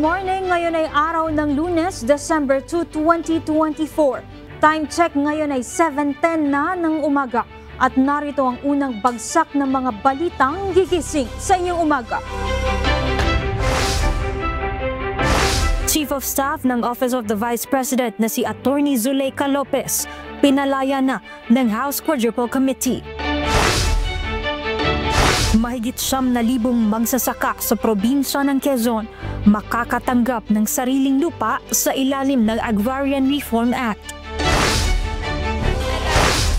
morning, ngayon ay araw ng Lunes, December 2, 2024. Time check ngayon ay 7:10 na ng umaga at narito ang unang bagsak ng mga balitang gigising sa inyong umaga. Chief of Staff ng Office of the Vice President na si Attorney Zuleika Lopez, pinalaya na ng House Quadruple Committee. Mahigit 9,000 magsasaka sa probinsya ng Quezon makakatanggap ng sariling lupa sa ilalim ng Agrarian Reform Act.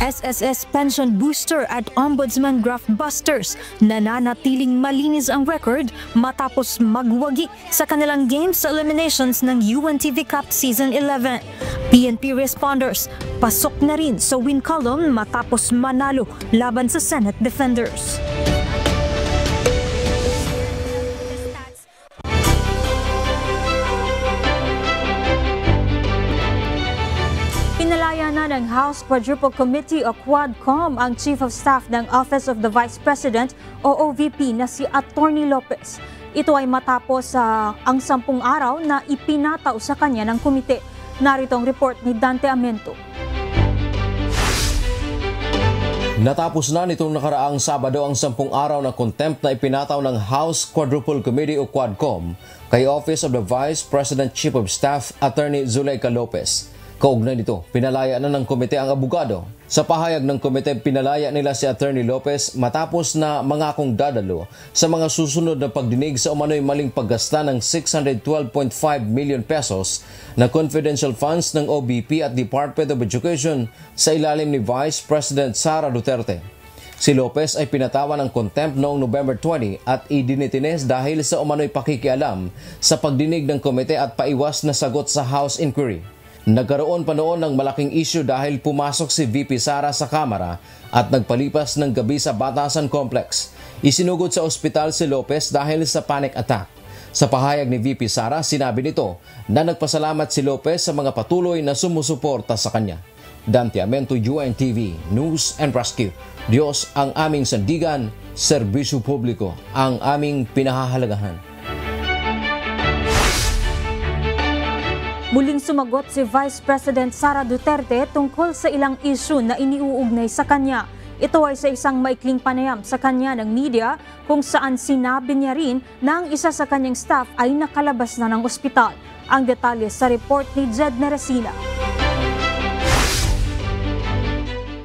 SSS Pension Booster at Ombudsman Graft Busters nananatiling malinis ang record matapos magwagi sa kanilang games sa eliminations ng UNTV Cup Season 11. PNP responders pasok na rin sa win column matapos manalo laban sa Senate Defenders. Pinalaya na ng House Quadruple Committee o Quadcom ang Chief of Staff ng Office of the Vice President o OVP na si Attorney Lopez. Ito ay matapos ang 10 araw na ipinataw sa kanya ng komite. Narito ang report ni Dante Amento. Natapos na nitong nakaraang Sabado ang 10 araw na contempt na ipinataw ng House Quadruple Committee o Quadcom kay Office of the Vice President Chief of Staff Attorney Zuleika Lopez. Kaugnay nito, pinalaya na ng komite ang abogado. Sa pahayag ng komite, pinalaya nila si Attorney Lopez matapos na mangakong dadalo sa mga susunod na pagdinig sa umano'y maling paggasta ng 612.5 million pesos na confidential funds ng OBP at Department of Education sa ilalim ni Vice President Sara Duterte. Si Lopez ay pinatawan ng contempt noong November 20 at idinitines dahil sa umano'y pakikialam sa pagdinig ng komite at paiwas na sagot sa House Inquiry. Nagkaroon pa noon ng malaking issue dahil pumasok si VP Sara sa Kamara at nagpalipas ng gabi sa Batasan Complex. Isinugod sa ospital si Lopez dahil sa panic attack. Sa pahayag ni VP Sara, sinabi nito na nagpasalamat si Lopez sa mga patuloy na sumusuporta sa kanya. Dante Amento, UNTV, News and Rescue. Diyos ang aming sandigan, serbisyo publiko ang aming pinahahalagahan. Muling sumagot si Vice President Sara Duterte tungkol sa ilang issue na iniuugnay sa kanya. Ito ay sa isang maikling panayam sa kanya ng media kung saan sinabi niya rin na ang isa sa kanyang staff ay nakalabas na ng ospital. Ang detalye sa report ni Jed Neresina.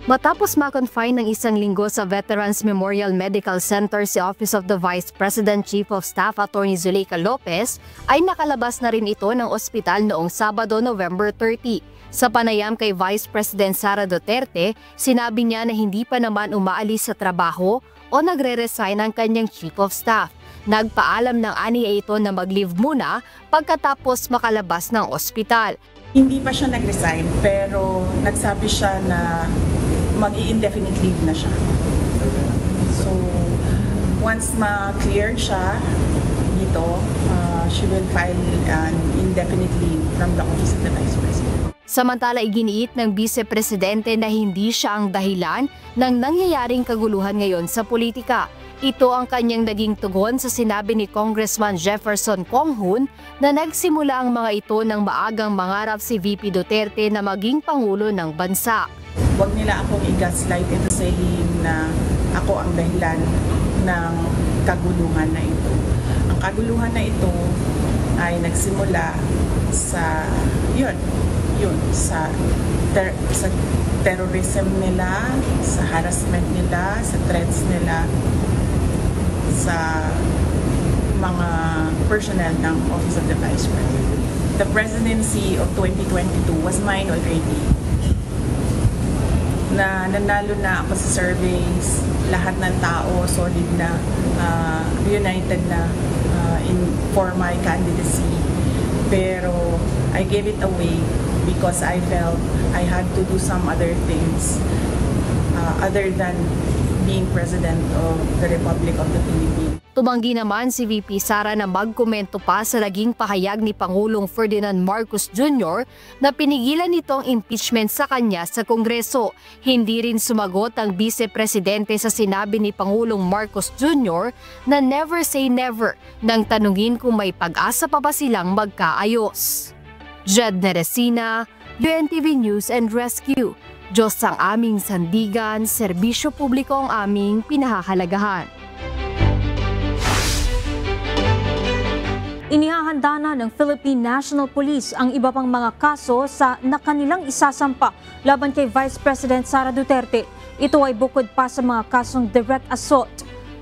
Matapos ma-confine ng 1 linggo sa Veterans Memorial Medical Center si Office of the Vice President Chief of Staff Attorney Zuleika Lopez, ay nakalabas na rin ito ng ospital noong Sabado, November 30. Sa panayam kay Vice President Sara Duterte, sinabi niya na hindi pa naman umaalis sa trabaho o nagre-resign ang kanyang Chief of Staff. Nagpaalam ng aniya ito na mag-leave muna pagkatapos makalabas ng ospital. Hindi pa siya nag-resign pero nagsabi siya na mag-i-indefinite leave na siya. So, once ma-clear siya dito, she will file an indefinite leave from the Office of the Vice President. Samantala, iginiit ng Vice Presidente na hindi siya ang dahilan ng nangyayaring kaguluhan ngayon sa politika. Ito ang kanyang naging tugon sa sinabi ni Congressman Jefferson Conghun na nagsimula ang mga ito ng maagang mangarap si VP Duterte na maging Pangulo ng bansa. Huwag nila akong i-gaslight into saying na ako ang dahilan ng kaguluhan na ito. Ang kaguluhan na ito ay nagsimula sa sa terrorism nila, sa harassment nila, sa threats nila, sa mga personnel ng Office of the Vice President. The presidency of 2022 was mine already. Na nanalo na ako sa surveys, lahat ng tao solid na, united na for my candidacy. Pero I gave it away because I felt I had to do some other things other than being President of the Republic of the Philippines. Tumanggi naman si VP Sara na magkomento pa sa naging pahayag ni Pangulong Ferdinand Marcos Jr. na pinigilan nito ang impeachment sa kanya sa Kongreso. Hindi rin sumagot ang Vice Presidente sa sinabi ni Pangulong Marcos Jr. na never say never nang tanungin kung may pag-asa pa ba silang magkaayos. Jed Neresina, UNTV News and Rescue. Diyos ang aming sandigan, serbisyo publiko ang aming pinahahalagahan. Inihahanda na ng Philippine National Police ang iba pang mga kaso sa nakanilang isasampa laban kay Vice President Sara Duterte. Ito ay bukod pa sa mga kasong direct assault,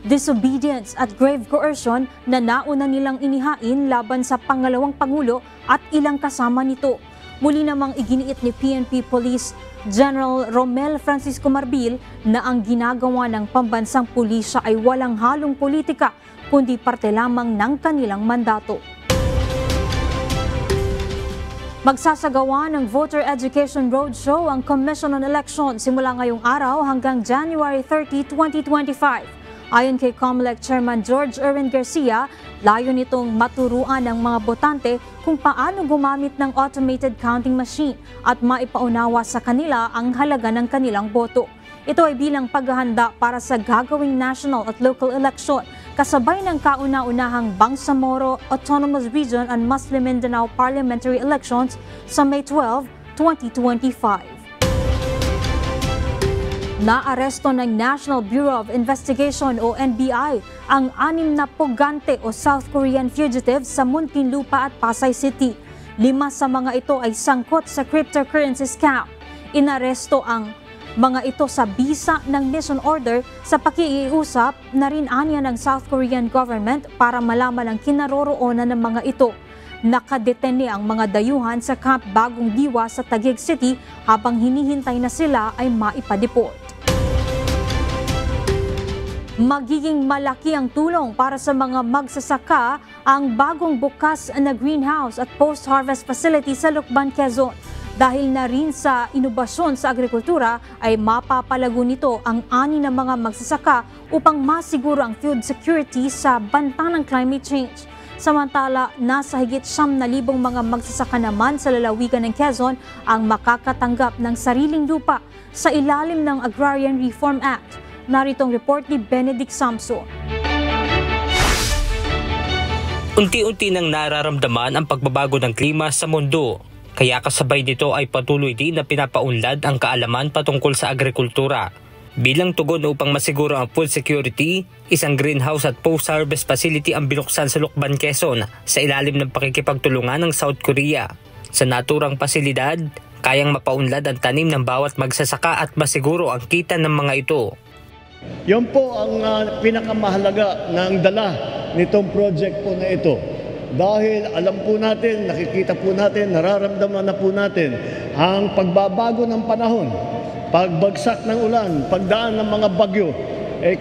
disobedience at grave coercion na nauna nilang inihain laban sa pangalawang Pangulo at ilang kasama nito. Muli namang iginiit ni PNP Police General Romel Francisco Marbil na ang ginagawa ng pambansang pulisya ay walang halong politika kundi parte lamang ng kanilang mandato. Magsasagawa ng Voter Education Roadshow ang Commission on Elections simula ngayong araw hanggang January 30, 2025. Ayon kay COMELEC Chairman George Erwin Garcia, layo nitong maturuan ng mga botante kung paano gumamit ng automated counting machine at maipaunawa sa kanila ang halaga ng kanilang boto. Ito ay bilang paghahanda para sa gagawing national at local election kasabay ng kauna-unahang Bangsamoro Autonomous Region and Muslim Mindanao Parliamentary Elections sa May 12, 2025. Naaresto ng National Bureau of Investigation o NBI ang 6 na pugante o South Korean fugitives sa Muntinlupa at Pasay City. 5 sa mga ito ay sangkot sa cryptocurrency scam. Inaresto ang mga ito sa bisa ng mission order sa pakikiusap na rin anya ng South Korean government para malaman ang kinaroroonan ng mga ito. Nakadetene ang mga dayuhan sa Camp Bagong Diwa sa Taguig City habang hinihintay na sila ay maipadeport. Magiging malaki ang tulong para sa mga magsasaka ang bagong bukas na greenhouse at post-harvest facility sa Lucban, Quezon. Dahil na rin sa inobasyon sa agrikultura ay mapapalago nito ang ani ng mga magsasaka upang masiguro ang food security sa banta ng climate change. Samantala, nasa higit 9,000 mga magsasaka naman sa lalawigan ng Quezon ang makakatanggap ng sariling lupa sa ilalim ng Agrarian Reform Act. Narito ang report ni Benedict Samso. Unti-unti nang nararamdaman ang pagbabago ng klima sa mundo. Kaya kasabay nito ay patuloy din na pinapaunlad ang kaalaman patungkol sa agrikultura. Bilang tugon upang masiguro ang food security, isang greenhouse at post-harvest facility ang binuksan sa Lucban, Quezon sa ilalim ng pakikipagtulungan ng South Korea. Sa naturang pasilidad, kayang mapaunlad ang tanim ng bawat magsasaka at masiguro ang kita ng mga ito. Yan po ang pinakamahalaga ng dala nitong project po na ito. Dahil alam po natin, nakikita po natin, nararamdaman na po natin ang pagbabago ng panahon, pagbagsak ng ulan, pagdaan ng mga bagyo,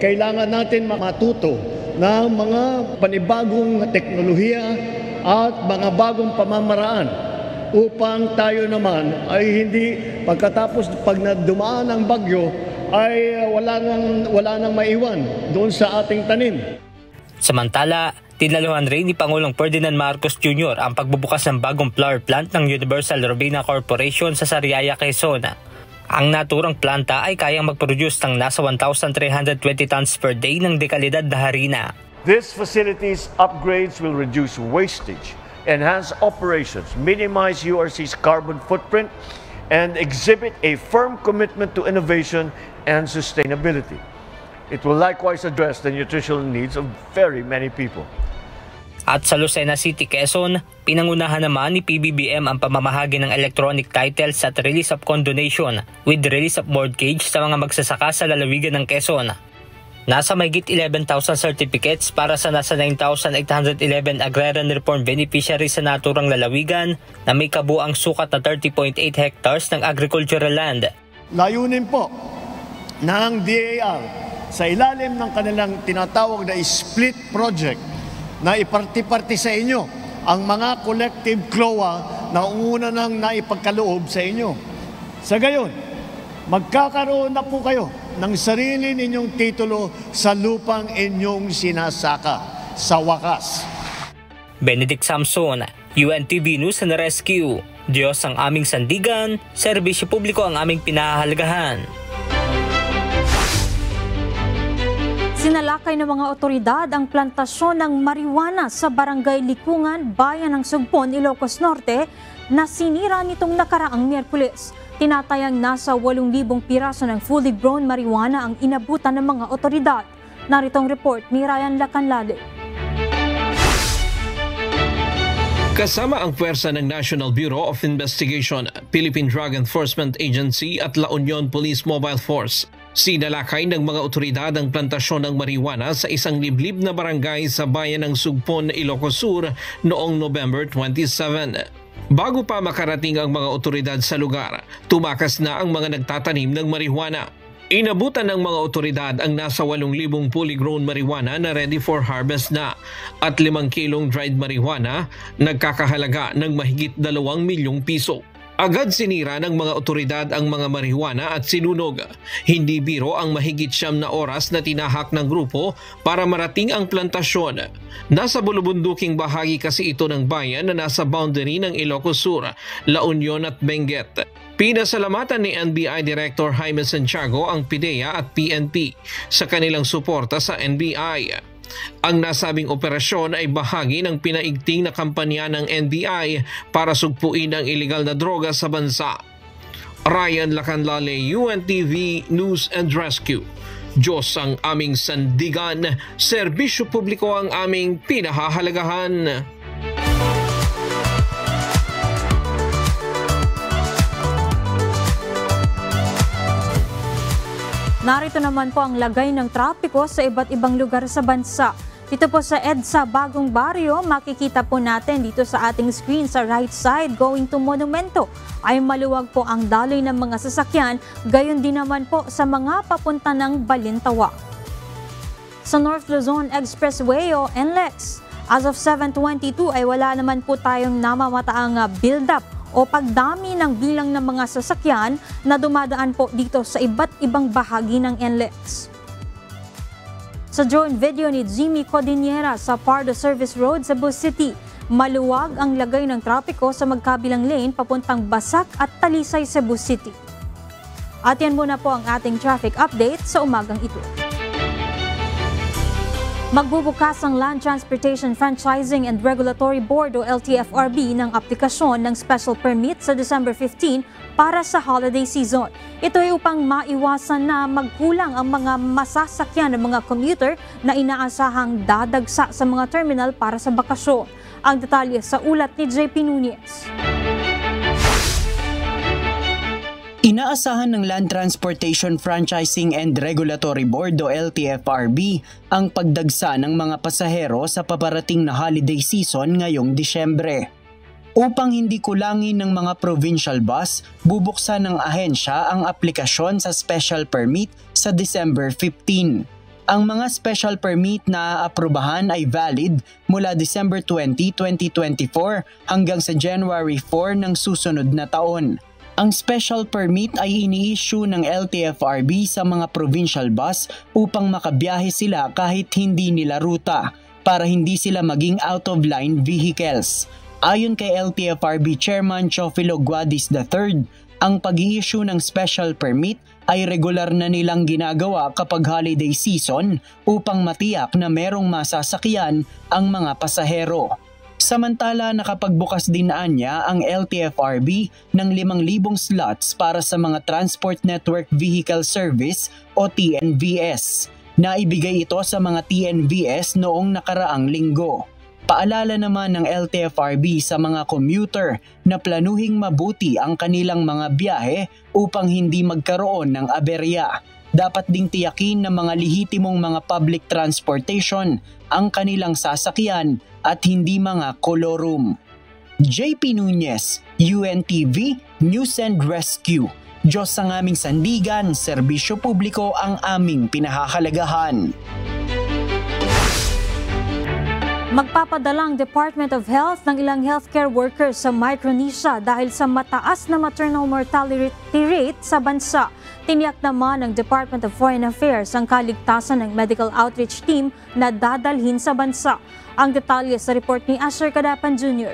kailangan natin matuto ng mga panibagong teknolohiya at mga bagong pamamaraan upang tayo naman ay hindi pagkatapos pag dumaan ang bagyo ay wala nang maiwan doon sa ating tanim. Samantala, tinaluhan rin ni Pangulong Ferdinand Marcos Jr. ang pagbubukas ng bagong flour plant ng Universal Robina Corporation sa Sariaya, Quezon. Ang naturang planta ay kayang mag-produce ng nasa 1,320 tons per day ng dekalidad na harina. This facility's upgrades will reduce wastage, enhance operations, minimize URC's carbon footprint, and exhibit a firm commitment to innovation and sustainability. It will likewise address the nutritional needs of very many people. At sa Lucena City, Quezon, pinangunahan naman ni PBBM ang pamamahagi ng electronic titles at release of condonation with release of mortgage sa mga magsasaka sa lalawigan ng Quezon. Nasa mahigit 11,000 certificates para sa nasa 9,811 agrarian reform beneficiaries sa naturang lalawigan na may kabuang sukat na 30.8 hectares ng agricultural land. Layunin po ng DAR sa ilalim ng kanilang tinatawag na split project na iparti-parti sa inyo ang mga collective CLOA na una nang naipagkaloob sa inyo. Sa gayon, magkakaroon na po kayo ng sarili ninyong titulo sa lupang inyong sinasaka sa wakas. Benedict Samson, UNTV News and Rescue. Diyos ang aming sandigan, serbisyo publiko ang aming pinahahalagahan. Sinalakay ng mga otoridad ang plantasyon ng marijuana sa Barangay Likungan, Bayan ng Sugpon, Ilocos Norte na sinira nitong nakaraang Miyerkules. Tinatayang nasa 8,000 piraso ng fully grown marijuana ang inabutan ng mga otoridad. Naritong report ni Ryan Lacanlade. Kasama ang puwersa ng National Bureau of Investigation, Philippine Drug Enforcement Agency at La Union Police Mobile Force, sinalakay ng mga otoridad ang plantasyon ng marijuana sa isang liblib na barangay sa bayan ng Sugpon, Ilocos Sur noong November 27. Bago pa makarating ang mga otoridad sa lugar, tumakas na ang mga nagtatanim ng marijuana. Inabutan ng mga otoridad ang nasa 8,000 fully grown marijuana na ready for harvest na at 5 kilong dried marijuana nagkakahalaga ng mahigit 2 milyong piso. Agad sinira ng mga otoridad ang mga marijuana at sinunog. Hindi biro ang mahigit 9 na oras na tinahak ng grupo para marating ang plantasyon. Nasa bulubunduking bahagi kasi ito ng bayan na nasa boundary ng Ilocos Sur, La Union at Benguet. Pinasalamatan ni NBI Director Jaime Santiago ang PIDEA at PNP sa kanilang suporta sa NBI. Ang nasabing operasyon ay bahagi ng pinaigting na kampanya ng NBI para sugpuin ang iligal na droga sa bansa. Ryan Lacanlale, UNTV News and Rescue. Diyos ang aming sandigan, serbisyo publiko ang aming pinahahalagahan. Narito naman po ang lagay ng trapiko sa iba't ibang lugar sa bansa. Dito po sa EDSA Bagong Barrio, makikita po natin dito sa ating screen sa right side going to Monumento ay maluwag po ang daloy ng mga sasakyan, gayon din naman po sa mga papunta ng Balintawak. Sa North Luzon Expressway o NLEX, as of 7:22 ay wala naman po tayong namamataang build-up o pagdami ng bilang ng mga sasakyan na dumadaan po dito sa iba't ibang bahagi ng NLEX. Sa drone video ni Jimmy Codiniera sa Pardo Service Road sa Cebu City, maluwag ang lagay ng trapiko sa magkabilang lane papuntang Basak at Talisay, Cebu City. At yan muna po ang ating traffic update sa umagang ito. Magbubukas ang Land Transportation Franchising and Regulatory Board o LTFRB ng aplikasyon ng special permit sa December 15 para sa holiday season. Ito ay upang maiwasan na magkulang ang mga masasakyan ng mga commuter na inaasahang dadagsa sa mga terminal para sa bakasyon. Ang detalye sa ulat ni JP Nunez. Inaasahan ng Land Transportation Franchising and Regulatory Board o LTFRB ang pagdagsa ng mga pasahero sa paparating na holiday season ngayong Disyembre. Upang hindi kulangin ng mga provincial bus, bubuksan ng ahensya ang aplikasyon sa special permit sa December 15. Ang mga special permit na aprobahan ay valid mula December 20, 2024 hanggang sa January 4 ng susunod na taon. Ang special permit ay ini-issue ng LTFRB sa mga provincial bus upang makabiyahe sila kahit hindi nila ruta para hindi sila maging out-of-line vehicles. Ayon kay LTFRB Chairman Chofilo Guadis III, ang pag-i-issue ng special permit ay regular na nilang ginagawa kapag holiday season upang matiyak na merong masasakyan ang mga pasahero. Samantala, nakapagbukas din niya ang LTFRB ng 5,000 slots para sa mga Transport Network Vehicle Service o TNVS. Naibigay ito sa mga TNVS noong nakaraang linggo. Paalala naman ng LTFRB sa mga commuter na planuhing mabuti ang kanilang mga biyahe upang hindi magkaroon ng aberya. Dapat ding tiyakin ng mga lehitimong mga public transportation ang kanilang sasakyan at hindi mga kolorum. JP Nunez, UNTV News and Rescue. Diyos ang aming sandigan, serbisyo publiko ang aming pinahahalagahan. Magpapadalang Department of Health ng ilang healthcare workers sa Micronesia dahil sa mataas na maternal mortality rate sa bansa. Tiniyak naman ng Department of Foreign Affairs ang kaligtasan ng medical outreach team na dadalhin sa bansa. Ang detalye sa report ni Asher Cadapan Jr.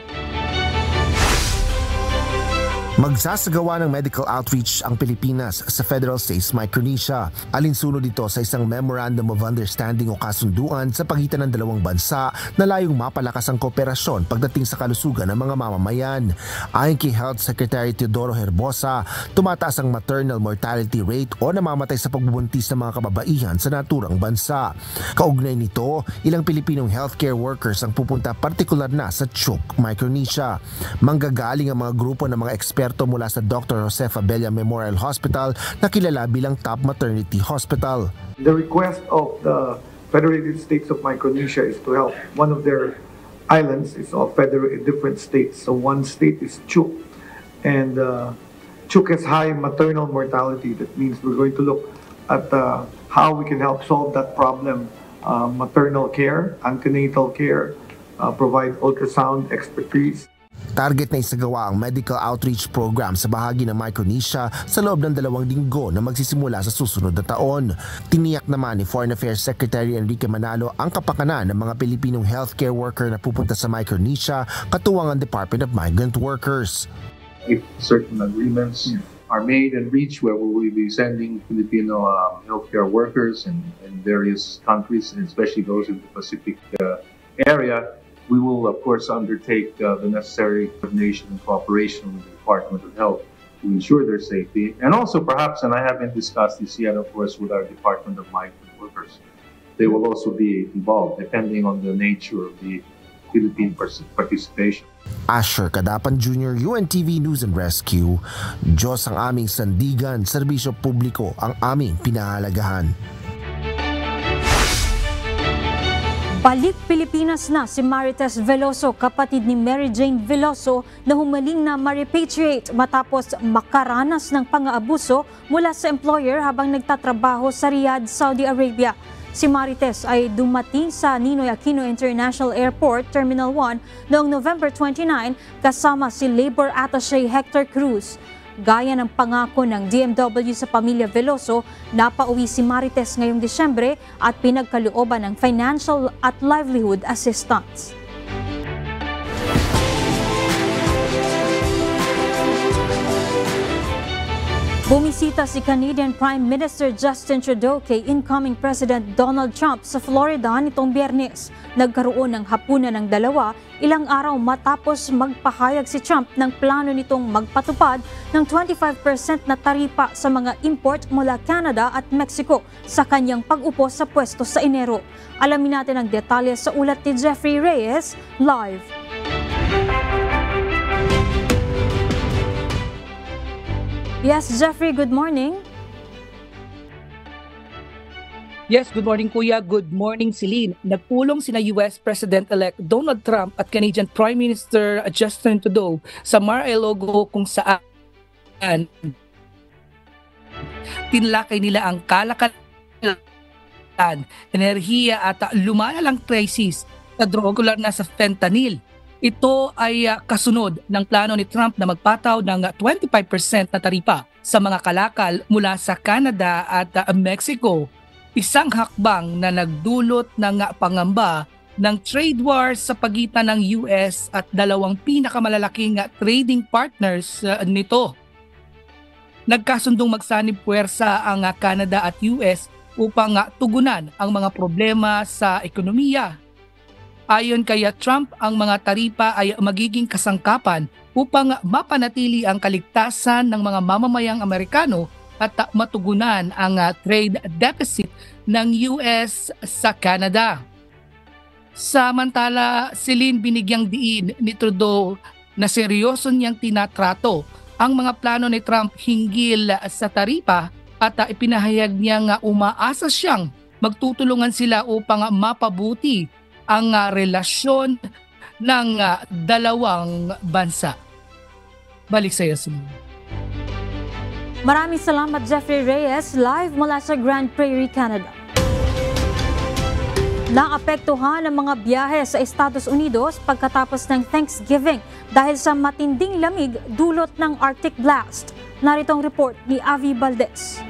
Magsasagawa ng medical outreach ang Pilipinas sa Federal States Micronesia. Alinsunod dito sa isang Memorandum of Understanding o kasunduan sa pagitan ng dalawang bansa na layong mapalakas ang kooperasyon pagdating sa kalusugan ng mga mamamayan. Ayon kay Health Secretary Teodoro Herbosa, tumataas ang maternal mortality rate o namamatay sa pagbubuntis ng mga kababaihan sa naturang bansa. Kaugnay nito, ilang Pilipinong healthcare workers ang pupunta partikular na sa Chuuk, Micronesia. Manggagaling ang mga grupo ng mga eksperto mula sa Dr. Josefa Abella Memorial Hospital na kilala bilang top maternity hospital. The request of the Federated States of Micronesia is to help. One of their islands is all different states. So one state is Chuuk, and Chuuk has high maternal mortality. That means we're going to look at how we can help solve that problem. Maternal care, antenatal care, provide ultrasound expertise. Target na isagawa ang medical outreach program sa bahagi ng Micronesia sa loob ng 2 linggo na magsisimula sa susunod na taon. Tiniyak naman ni Foreign Affairs Secretary Enrique Manalo ang kapakanan ng mga Pilipinong healthcare worker na pupunta sa Micronesia, katuwang ang Department of Migrant Workers. If certain agreements are made and reached where we will be sending Filipino healthcare workers in various countries, and especially those in the Pacific area, we will, of course, undertake the necessary coordination and cooperation with the Department of Health to ensure their safety. And also, perhaps, and I haven't discussed this yet, of course, with our Department of Migrant Workers, they will also be involved, depending on the nature of the Philippine participation. Asher Cadapan Jr., UNTV News and Rescue. Diyos ang aming sandigan, serbisyo publiko ang aming pinahalagahan. Balik Pilipinas na si Marites Veloso, kapatid ni Mary Jane Veloso na humaling na ma-repatriate matapos makaranas ng pang-aabuso mula sa employer habang nagtatrabaho sa Riyadh, Saudi Arabia. Si Marites ay dumating sa Ninoy Aquino International Airport, Terminal 1 noong November 29 kasama si Labor Attaché Hector Cruz. Gaya ng pangako ng DMW sa pamilya Veloso, napauwi si Marites ngayong Disyembre at pinagkalooban ng financial at livelihood assistance. Bumisita si Canadian Prime Minister Justin Trudeau kay incoming President Donald Trump sa Florida nitong Biyernes. Nagkaroon ng hapunan ng dalawa ilang araw matapos magpahayag si Trump ng plano nitong magpatupad ng 25% na taripa sa mga import mula Canada at Mexico sa kanyang pag-upo sa pwesto sa Enero. Alamin natin ang detalye sa ulat ni Jeffrey Reyes, live. Yes, Jeffrey, good morning. Yes, good morning Kuya. Good morning Celine. Nagpulong sina US President-elect Donald Trump at Canadian Prime Minister Justin Trudeau sa Mar-a-Lago kung saan tinlakay nila ang kalakalan, enerhiya at lumalalang crisis sa droga na sa fentanyl. Ito ay kasunod ng plano ni Trump na magpataw ng 25% na taripa sa mga kalakal mula sa Canada at Mexico. Isang hakbang na nagdulot ng pangamba ng trade war sa pagitan ng US at dalawang pinakamalalaking trading partners nito. Nagkasundong magsanib puwersa ang Canada at US upang tugunan ang mga problema sa ekonomiya. Ayon kay Trump, ang mga taripa ay magiging kasangkapan upang mapanatili ang kaligtasan ng mga mamamayang Amerikano at matugunan ang trade deficit ng US sa Canada. Samantala, Celine, binigyang diin ni Trudeau na seryoso niyang tinatrato ang mga plano ni Trump hinggil sa taripa at ipinahayag niyang umaasa siyang magtutulungan sila upang mapabuti ang relasyon ng dalawang bansa. Balik sa iyo, Celine. Maraming salamat, Jeffrey Reyes, live mula sa Grand Prairie, Canada. Naapektuhan ang mga biyahe sa Estados Unidos pagkatapos ng Thanksgiving dahil sa matinding lamig dulot ng Arctic Blast. Narito ang report ni Avi Valdez.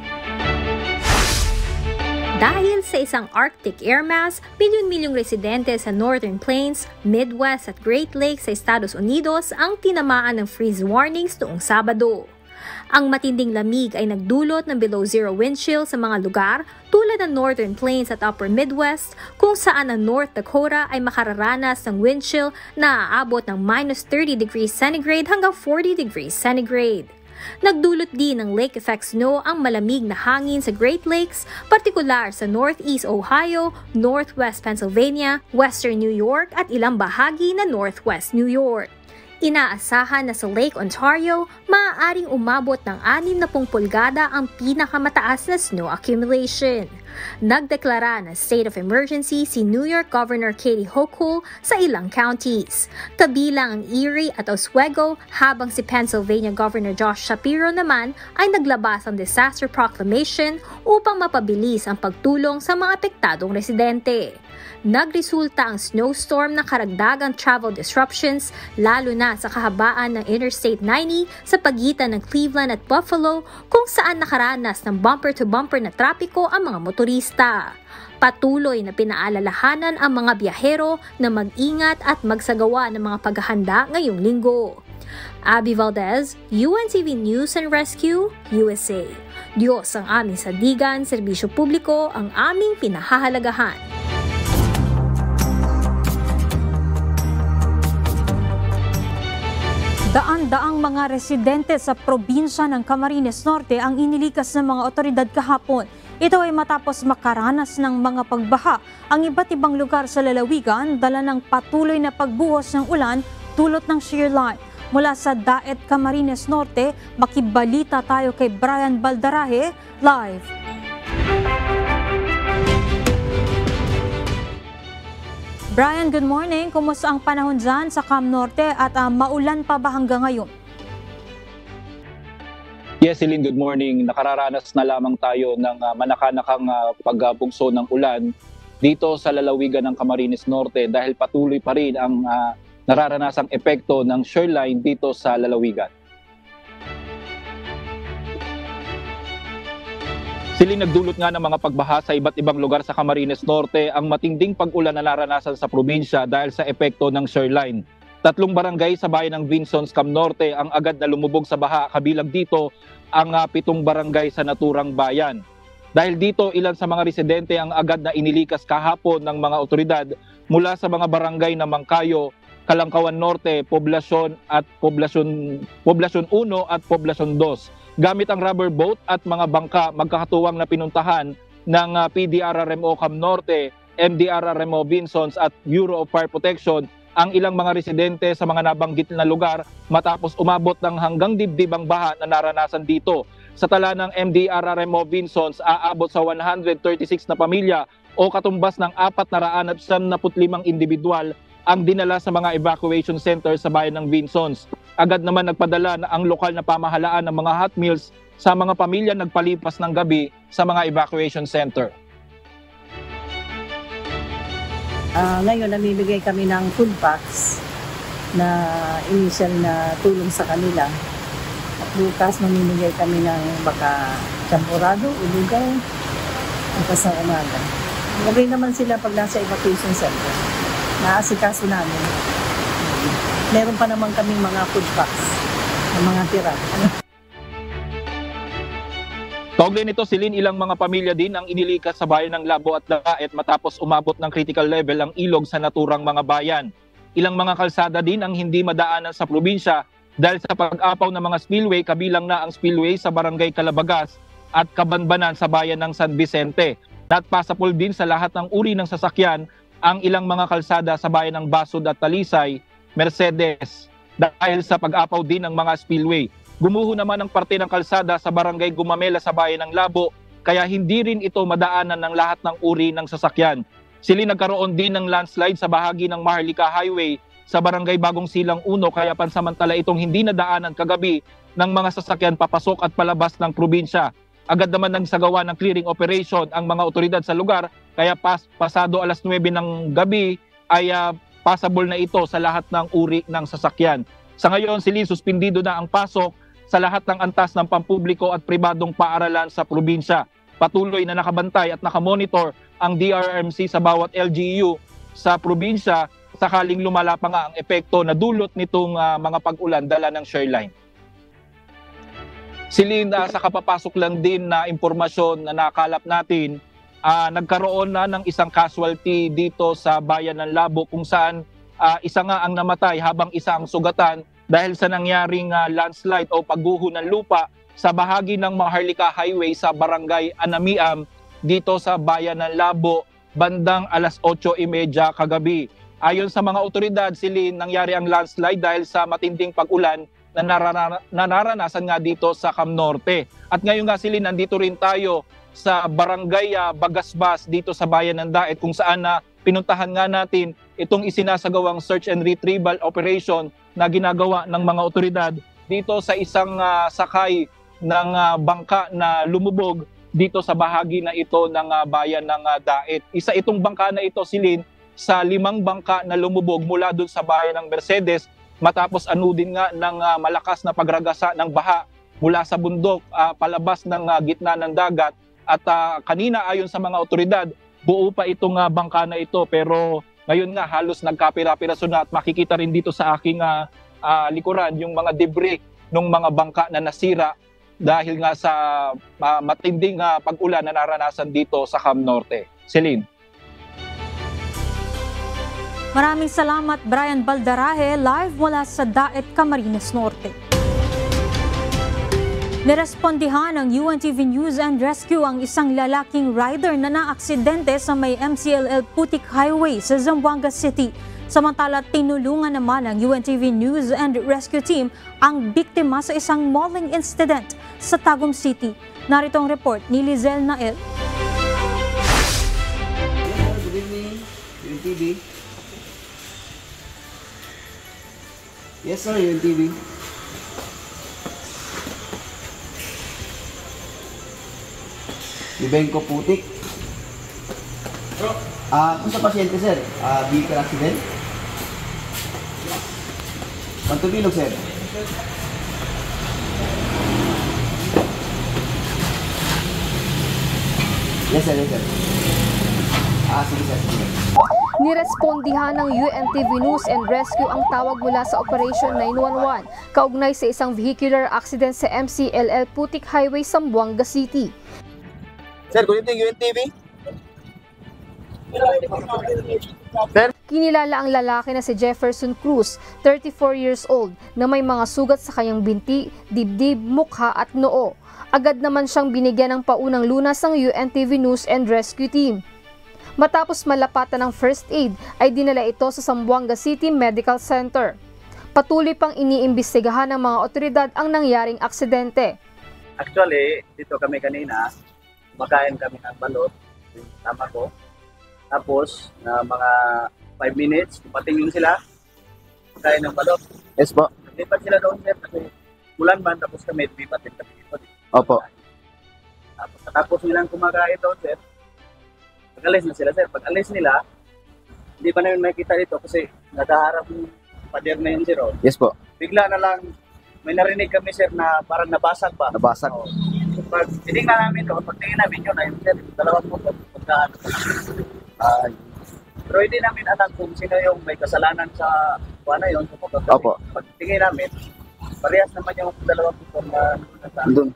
Dahil sa isang Arctic air mass, milyon-milyong residente sa Northern Plains, Midwest at Great Lakes sa Estados Unidos ang tinamaan ng freeze warnings noong Sabado. Ang matinding lamig ay nagdulot ng below zero wind chill sa mga lugar tulad ng Northern Plains at Upper Midwest, kung saan ang North Dakota ay makararanas ng wind chill na aabot ng minus 30 degrees centigrade hanggang 40 degrees centigrade. Nagdulot din ng lake effect snow ang malamig na hangin sa Great Lakes, partikular sa Northeast Ohio, Northwest Pennsylvania, Western New York at ilang bahagi ng Northwest New York. Inaasahan na sa Lake Ontario, maaaring umabot ng 60 pulgada ang pinakamataas na snow accumulation. Nagdeklara ng state of emergency si New York Governor Katie Hochul sa ilang counties. Kabilang ang Erie at Oswego, habang si Pennsylvania Governor Josh Shapiro naman ay naglabas ng disaster proclamation upang mapabilis ang pagtulong sa mga apektadong residente. Nagresulta ang snowstorm ng karagdagang travel disruptions, lalo na sa kahabaan ng Interstate 90 sa pagitan ng Cleveland at Buffalo, kung saan nakaranas ng bumper-to-bumper na trapiko ang mga motorista. Patuloy na pinaalalahanan ang mga biyahero na mag-ingat at magsagawa ng mga paghahanda ngayong linggo. Abby Valdez, UNTV News and Rescue, USA. Diyos ang aming sandigan, serbisyo publiko ang aming pinahahalagahan. Daan-daang mga residente sa probinsya ng Camarines Norte ang inilikas ng mga otoridad kahapon. Ito ay matapos makaranas ng mga pagbaha. Ang iba't ibang lugar sa lalawigan dala ng patuloy na pagbuhos ng ulan dulot ng shear line. Mula sa Daet, Camarines Norte, makibalita tayo kay Brian Baldarahe, live. Brian, good morning. Kumusta ang panahon dyan sa Cam Norte at maulan pa ba hanggang ngayon? Yes, Celine, good morning. Nakararanas na lamang tayo ng manakanakang pagbugso ng ulan dito sa lalawigan ng Camarines Norte dahil patuloy pa rin ang nararanasang epekto ng shear line dito sa lalawigan. Sila nagdulot nga ng mga pagbaha sa iba't ibang lugar sa Camarines Norte ang matinding pag-ulan na naranasan sa probinsya dahil sa epekto ng shear line. 3 barangay sa bayan ng Vinsons, Cam Norte ang agad na lumubog sa baha, kabilang dito ang 7 barangay sa naturang bayan. Dahil dito, ilan sa mga residente ang agad na inilikas kahapon ng mga otoridad mula sa mga barangay na Mangkayo, Kalangkawan Norte, Poblasyon 1 at Poblasyon 2. Gamit ang rubber boat at mga bangka, magkakatuwang na pinuntahan ng PDRRMO Cam Norte, MDRRMO Vinsons at Bureau of Fire Protection ang ilang mga residente sa mga nabanggit na lugar matapos umabot ng hanggang dibdib ang baha na naranasan dito. Sa tala ng MDRRMO Vinsons, aabot sa 136 na pamilya o katumbas ng 475 individual ang dinala sa mga evacuation center sa bayan ng Vinsons. Agad naman nagpadala na ang lokal na pamahalaan ng mga hot meals sa mga pamilya nagpalipas ng gabi sa mga evacuation center. Ngayon, namimigay kami ng food packs na initial na tulong sa kanila. At bukas, mamimigay kami ng baka champurado, ulugay, bukas ng umaga. Magay naman sila pag nasa evacuation center. Naasikaso namin. Meron pa naman kaming mga food packs na mga tira. Kaugnay nito, Silin, ilang mga pamilya din ang inilikas sa bayan ng Labo at Daet matapos umabot ng critical level ang ilog sa naturang mga bayan. Ilang mga kalsada din ang hindi madaanan sa probinsya dahil sa pag-apaw ng mga spillway, kabilang na ang spillway sa Barangay Calabagas at Kabanbanan sa bayan ng San Vicente. Not passable din sa lahat ng uri ng sasakyan ang ilang mga kalsada sa bayan ng Basud at Talisay, Mercedes, dahil sa pag-apaw din ng mga spillway. Gumuho naman ang parte ng kalsada sa Barangay Gumamela sa bayan ng Labo, kaya hindi rin ito madaanan ng lahat ng uri ng sasakyan. Sila nagkaroon din ng landslide sa bahagi ng Maharlika Highway sa Barangay Bagong Silang 1, kaya pansamantala itong hindi nadaanan kagabi ng mga sasakyan papasok at palabas ng probinsya. agad naman nagsagawa ng clearing operation ang mga otoridad sa lugar, kaya pasado alas 9 ng gabi ay passable na ito sa lahat ng uri ng sasakyan. Sa ngayon, suspendido na ang pasok sa lahat ng antas ng pampubliko at pribadong paaralan sa probinsya. Patuloy na nakabantay at nakamonitor ang DRRMC sa bawat LGU sa probinsya sakaling lumala pa nga ang epekto na dulot nitong mga pag-ulan dala ng shoreline. Celine, sa kapapasok lang din na impormasyon na nakalap natin, nagkaroon na ng isang casualty dito sa bayan ng Labo kung saan isa nga ang namatay habang isa ang sugatan dahil sa nangyaring landslide o pagguho ng lupa sa bahagi ng Maharlika Highway sa Barangay Anamiam dito sa bayan ng Labo bandang alas 8:30 kagabi. Ayon sa mga otoridad, Celine, nangyari ang landslide dahil sa matinding pag-ulan na nararanasan nga dito sa Cam Norte. At ngayon nga, Celine, nandito rin tayo sa Barangay Bagasbas dito sa bayan ng Daet kung saan pinuntahan nga natin itong isinasagawang search and retrieval operation na ginagawa ng mga otoridad dito sa isang sakay ng bangka na lumubog dito sa bahagi na ito ng bayan ng Daet. Isa itong bangka na ito, Celine, sa 5 bangka na lumubog mula doon sa bayan ng Mercedes matapos anudin nga ng malakas na pagragasa ng baha mula sa bundok palabas ng gitna ng dagat. At kanina ayon sa mga otoridad, buo pa itong bangka na ito pero ngayon nga halos nagkapira-piraso na at makikita rin dito sa aking likuran yung mga debris ng mga bangka na nasira dahil nga sa matinding pag-ulan na naranasan dito sa Cam Norte. Celine. Maraming salamat Brian Baldarahe, live mula sa Daet, Camarines Norte. Nirespondihan ng UNTV News and Rescue ang isang lalaking rider na naaksidente sa may MCLL Putik Highway sa Zamboanga City. Samantala, tinulungan naman ng UNTV News and Rescue Team ang biktima sa isang mauling incident sa Tagum City. Narito ang report ni Lizelle Nael. Good evening, UNTV. Yes sir, UNTV. Libenko Putik. Kung sa pasyente sir, vehicle accident? Pantubilog sir. Yes sir, yes sir. Sige sir, sige. Nirespondihan ng UNTV News and Rescue ang tawag mula sa Operation 911 kaugnay sa isang vehicular accident sa MCLL Putik Highway, Zamboanga City. Sir, good evening UNTV. Kinilala ang lalaki na si Jefferson Cruz, 34 years old, na may mga sugat sa kanyang binti, dibdib, mukha at noo. Agad naman siyang binigyan ng paunang lunas ng UNTV News and Rescue Team. Matapos malapatan ng first aid, ay dinala ito sa Zamboanga City Medical Center. Patuloy pang iniimbestigahan ng mga otoridad ang nangyaring aksidente. Actually, dito kami kanina, makain kami ng balot, tama ko. Tapos, na mga 5 minutes, patingin sila, makain ng balot. Yes po. Lipat sila doon, sir, kasi ulan man, tapos kami, lipat din kami dito. Opo. Tapos nilang kumakain doon, sir. Pag-alis na sila, sir. Pag-alis nila, hindi pa namin makikita dito kasi nakaharap yung pader na yun, sir. Oh. Yes po. Bigla na lang, may narinig kami, sir, na parang nabasag pa. Nabasag. Oh. Pag tinignan namin doon, pag tingin namin yun, ayun, sir, dalawang motor, pagkaan. Pero hindi namin alam kung sino yung may kasalanan sa kuha na yun. Opo. Pag tingin namin, parehas naman yung dalawang motor na doon.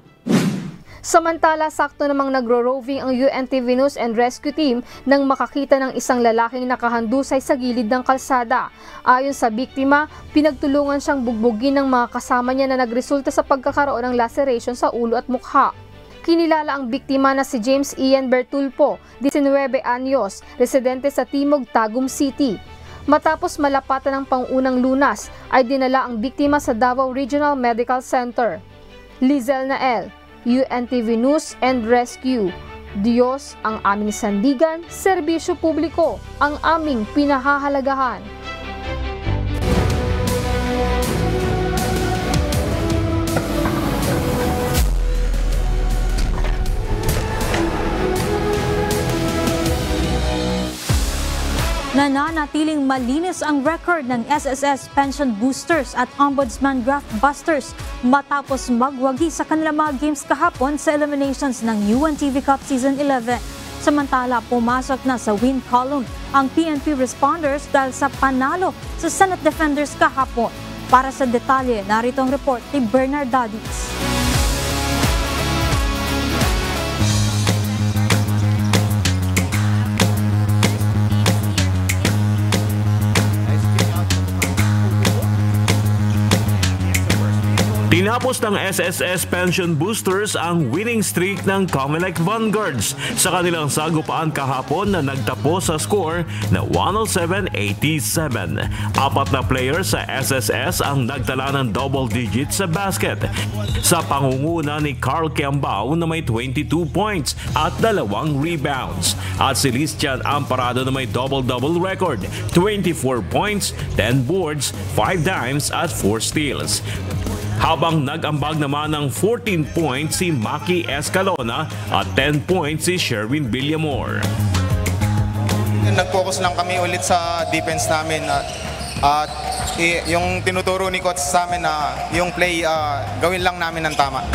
Samantala, sakto namang nagro-roving ang UNTV News and Rescue Team nang makakita ng isang lalaking nakahandusay sa gilid ng kalsada. Ayon sa biktima, pinagtulungan siyang bugbugin ng mga kasama niya na nagresulta sa pagkakaroon ng laceration sa ulo at mukha. Kinilala ang biktima na si James Ian Bertulpo, 19 anyos, residente sa Timog, Tagum City. Matapos malapatan ng pangunang lunas, ay dinala ang biktima sa Davao Regional Medical Center. Lizelle Nael, UNTV News and Rescue. Diyos ang aming sandigan, serbisyo publiko ang aming pinahahalagahan. tiling malinis ang record ng SSS Pension Boosters at Ombudsman Graft Busters matapos magwagi sa kanilang mga games kahapon sa eliminations ng UNTV Cup Season 11. Samantala, pumasok na sa win column ang PNP Responders dahil sa panalo sa Senate Defenders kahapon. Para sa detalye, narito ang report ni Bernard Dadis. Tinapos ng SSS Pension Boosters ang winning streak ng Comelec Vanguards sa kanilang sagupaan kahapon na nagtapos sa score na 107-87. Apat na players sa SSS ang nagtala ng double digit sa basket sa pangunguna ni Carl Kiambao na may 22 points at 2 rebounds. At si Listian Amparado na may double-double record, 24 points, 10 boards, 5 dimes at 4 steals. Habang nag-ambag naman ng 14 points si Maki Escalona at 10 points si Sherwin Villamor. Nag-focus lang kami ulit sa defense namin at yung tinuturo ni coach sa amin na yung play gawin lang namin ng tama.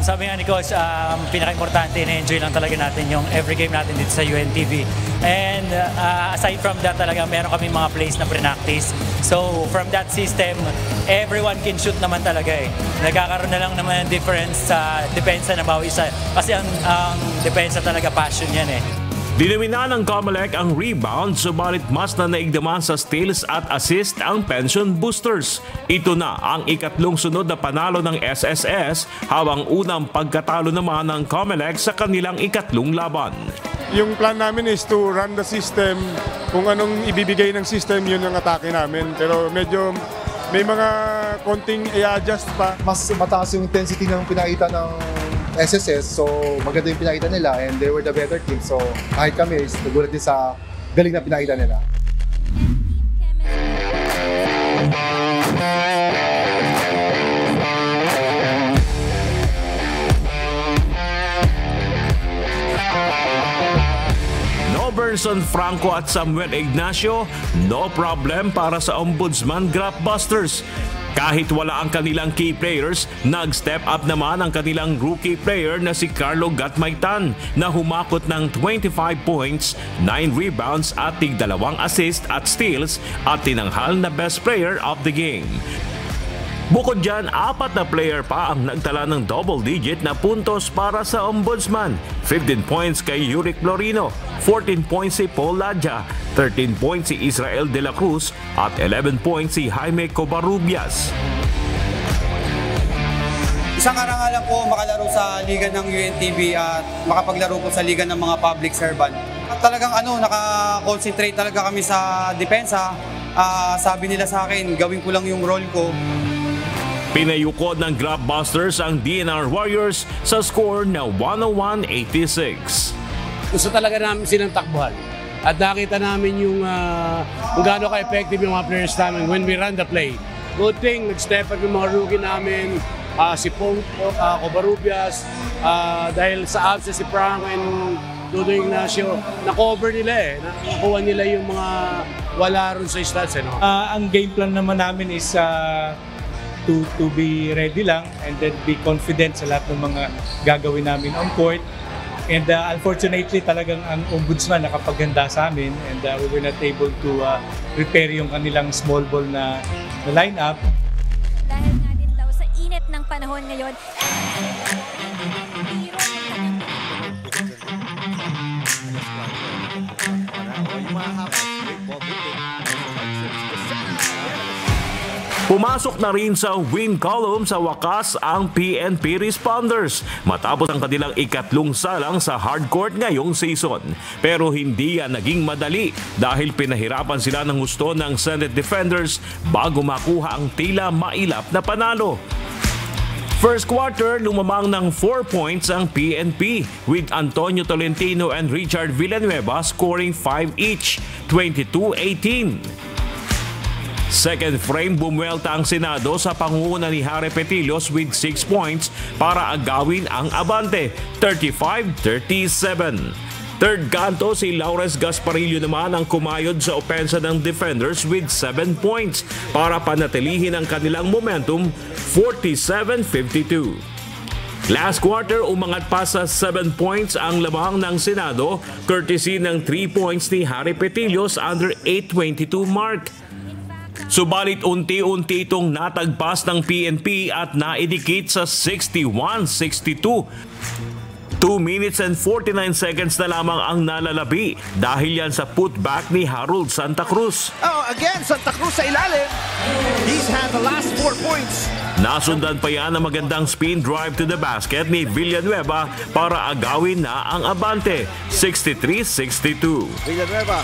Sabi nga ni Coach, pinaka-importante, na-enjoy lang talaga natin yung every game natin dito sa UNTV. And aside from that talaga, meron kami mga plays na pre-practice. So from that system, everyone can shoot naman talaga eh. Nagkakaroon na lang naman ng difference sa depensa ng bawat isa. Kasi ang depensa talaga passion yan eh. Dinamina ng Comelec ang rebound, subalit mas na naigdaman sa steals at assist ang Pension Boosters. Ito na ang ikatlong sunod na panalo ng SSS, habang unang pagkatalo naman ng Comelec sa kanilang ikatlong laban. Yung plan namin is to run the system. Kung anong ibibigay ng system, yun ang atake namin. Pero medyo may mga konting i-adjust pa. Mas mataas yung intensity ng pinakita ng SSS, so maganda yung pinakita nila and they were the better team. So kahit kami, nagulat din sa galing na pinakita nila. Noberson Franco at Samuel Ignacio, no problem para sa Ombudsman Graft Busters. Kahit wala ang kanilang key players, nag-step up naman ang kanilang rookie player na si Carlo Gatmaytan na humakot ng 25 points, 9 rebounds at 2 assist at steals at tinanghal na best player of the game. Bukod dyan, 4 na player pa ang nagtala ng double-digit na puntos para sa Ombudsman. 15 points kay Yurick Florino, 14 points si Paul Ladja, 13 points si Israel De La Cruz at 11 points si Jaime Covarrubias. Isang karangalan po makalaro sa liga ng UNTV at makapaglaro po sa liga ng mga public servant. At talagang naka-concentrate talaga kami sa depensa. Sabi nila sa akin, gawin ko lang yung role ko. Pinayukod ng Graft Busters ang DNR Warriors sa score na 101-86. Gusto talaga namin silang takbuhan. At nakita namin yung kung gaano ka-effective yung mga players namin when we run the play. Good thing, nag-step up yung mga rookie namin, si Pong, Covarrubias, dahil sa absence si Frank and Dudo Ignacio, na-cover nila eh. Nakuha nila yung mga wala ron sa stats. Ang game plan naman namin is to be ready lang and then be confident sa lahat ng mga gagawin namin on court. And unfortunately talagang ang Ombudsman nakapaganda sa amin and we were not able to repair yung kanilang small ball na lineup. Dahil nga din daw sa init ng panahon ngayon. Pumasok na rin sa win column sa wakas ang PNP Responders matapos ang kanilang ikatlong salang sa hardcourt ngayong season. Pero hindi yan naging madali dahil pinahirapan sila ng gusto ng Senate Defenders bago makuha ang tila mailap na panalo. First quarter, lumamang ng 4 points ang PNP with Antonio Tolentino and Richard Villanueva scoring 5 each, 22-18. Second frame, bumuelta ang Senado sa pangunguna ni Harry Petilos with 6 points para agawin ang abante, 35-37. Third kanto, si Laures Gasparillo naman ang kumayod sa opensa ng defenders with 7 points para panatilihin ang kanilang momentum 47-52. Last quarter, umangat pa sa 7 points ang lamang ng Senado courtesy ng 3 points ni Harry Petillos under 8:22 mark. Subalit unti-unti itong natagpas ng PNP at naidikit sa 61-62. 2 minutes and 49 seconds na lamang ang nalalabi dahil yan sa putback ni Harold Santa Cruz. Oh, again, Santa Cruz sa ilalim. He's had the last 4 points. Nasundan pa yan ang magandang spin drive to the basket ni Villanueva para agawin na ang abante, 63-62. Villanueva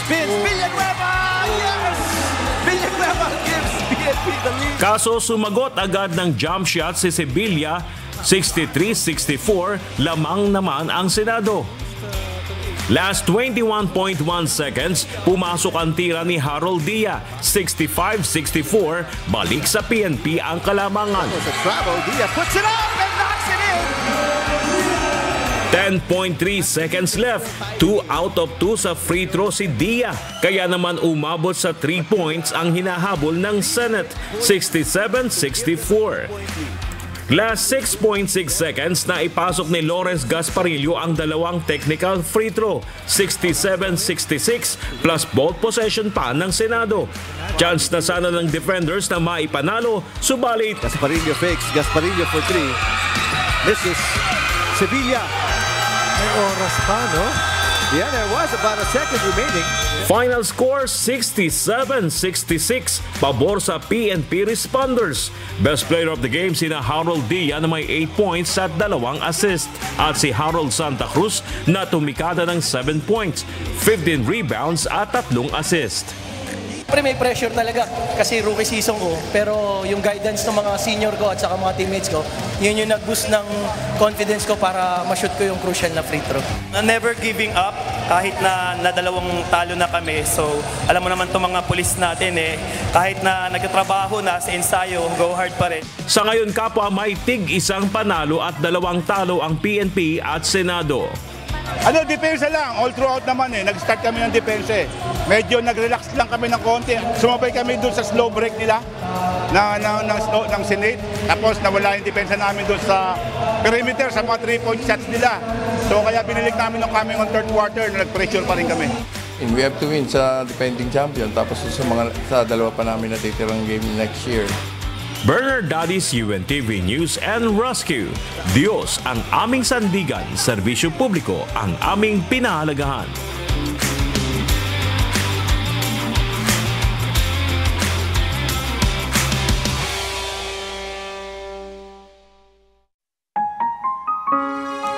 spins, Villanueva! Yes! Villanueva gives PNP the lead. Kaso sumagot agad ng jump shot si Sevilla, 63-64, lamang naman ang Senado. Last 21.1 seconds, pumasok ang tira ni Harold Dia, 65-64, balik sa PNP ang kalamangan. Dia puts it up and knocks it in. 10.3 seconds left, 2 out of 2 sa free throw si Dia, kaya naman umabot sa 3 points ang hinahabol ng Senate, 67-64. Last 6.6 seconds na ipasok ni Laures Gasparillo ang dalawang technical free throw, 67-66 plus ball possession pa ng Senado. Chance na sana ng defenders na maipanalo, subalit Gasparillo fakes, Gasparillo for 3. Misses. Sevilla. May oras pa, no? Yeah, there was about a second remaining. Final score 67-66, pabor sa PNP responders. Best player of the game sina Harold Dia na may 8 points at 2 assist at si Harold Santa Cruz na tumikada ng 7 points, 15 rebounds at 3 assist. Siyempre may pressure talaga kasi rookie season ko, pero yung guidance ng mga senior ko at saka mga teammates ko, yun yung nag-boost ng confidence ko para ma-shoot ko yung crucial na free throw. Never giving up kahit na nadalawang talo na kami. So alam mo naman itong mga pulis natin kahit na nagtatrabaho na sa ensayo, go hard pa rin. Sa ngayon kapwa may tig isang panalo at 2 talo ang PNP at Senado. Depensa lang. All throughout naman nag-start kami ng depensa Medyo nag-relax lang kami ng konti. Sumabay kami doon sa slow break nila ng Senate. Tapos nawala yung depensa namin doon sa perimeter sa mga 3-point shots nila. So kaya binilik namin ng kami ng third quarter na nag-pressure pa rin kami. And we have to win sa defending champion. Tapos sa dalawa pa namin natitirang game next year. Bernard Dadis, UNTV News and Rescue. Diyos ang aming sandigan, serbisyo publiko ang aming pinahalagahan.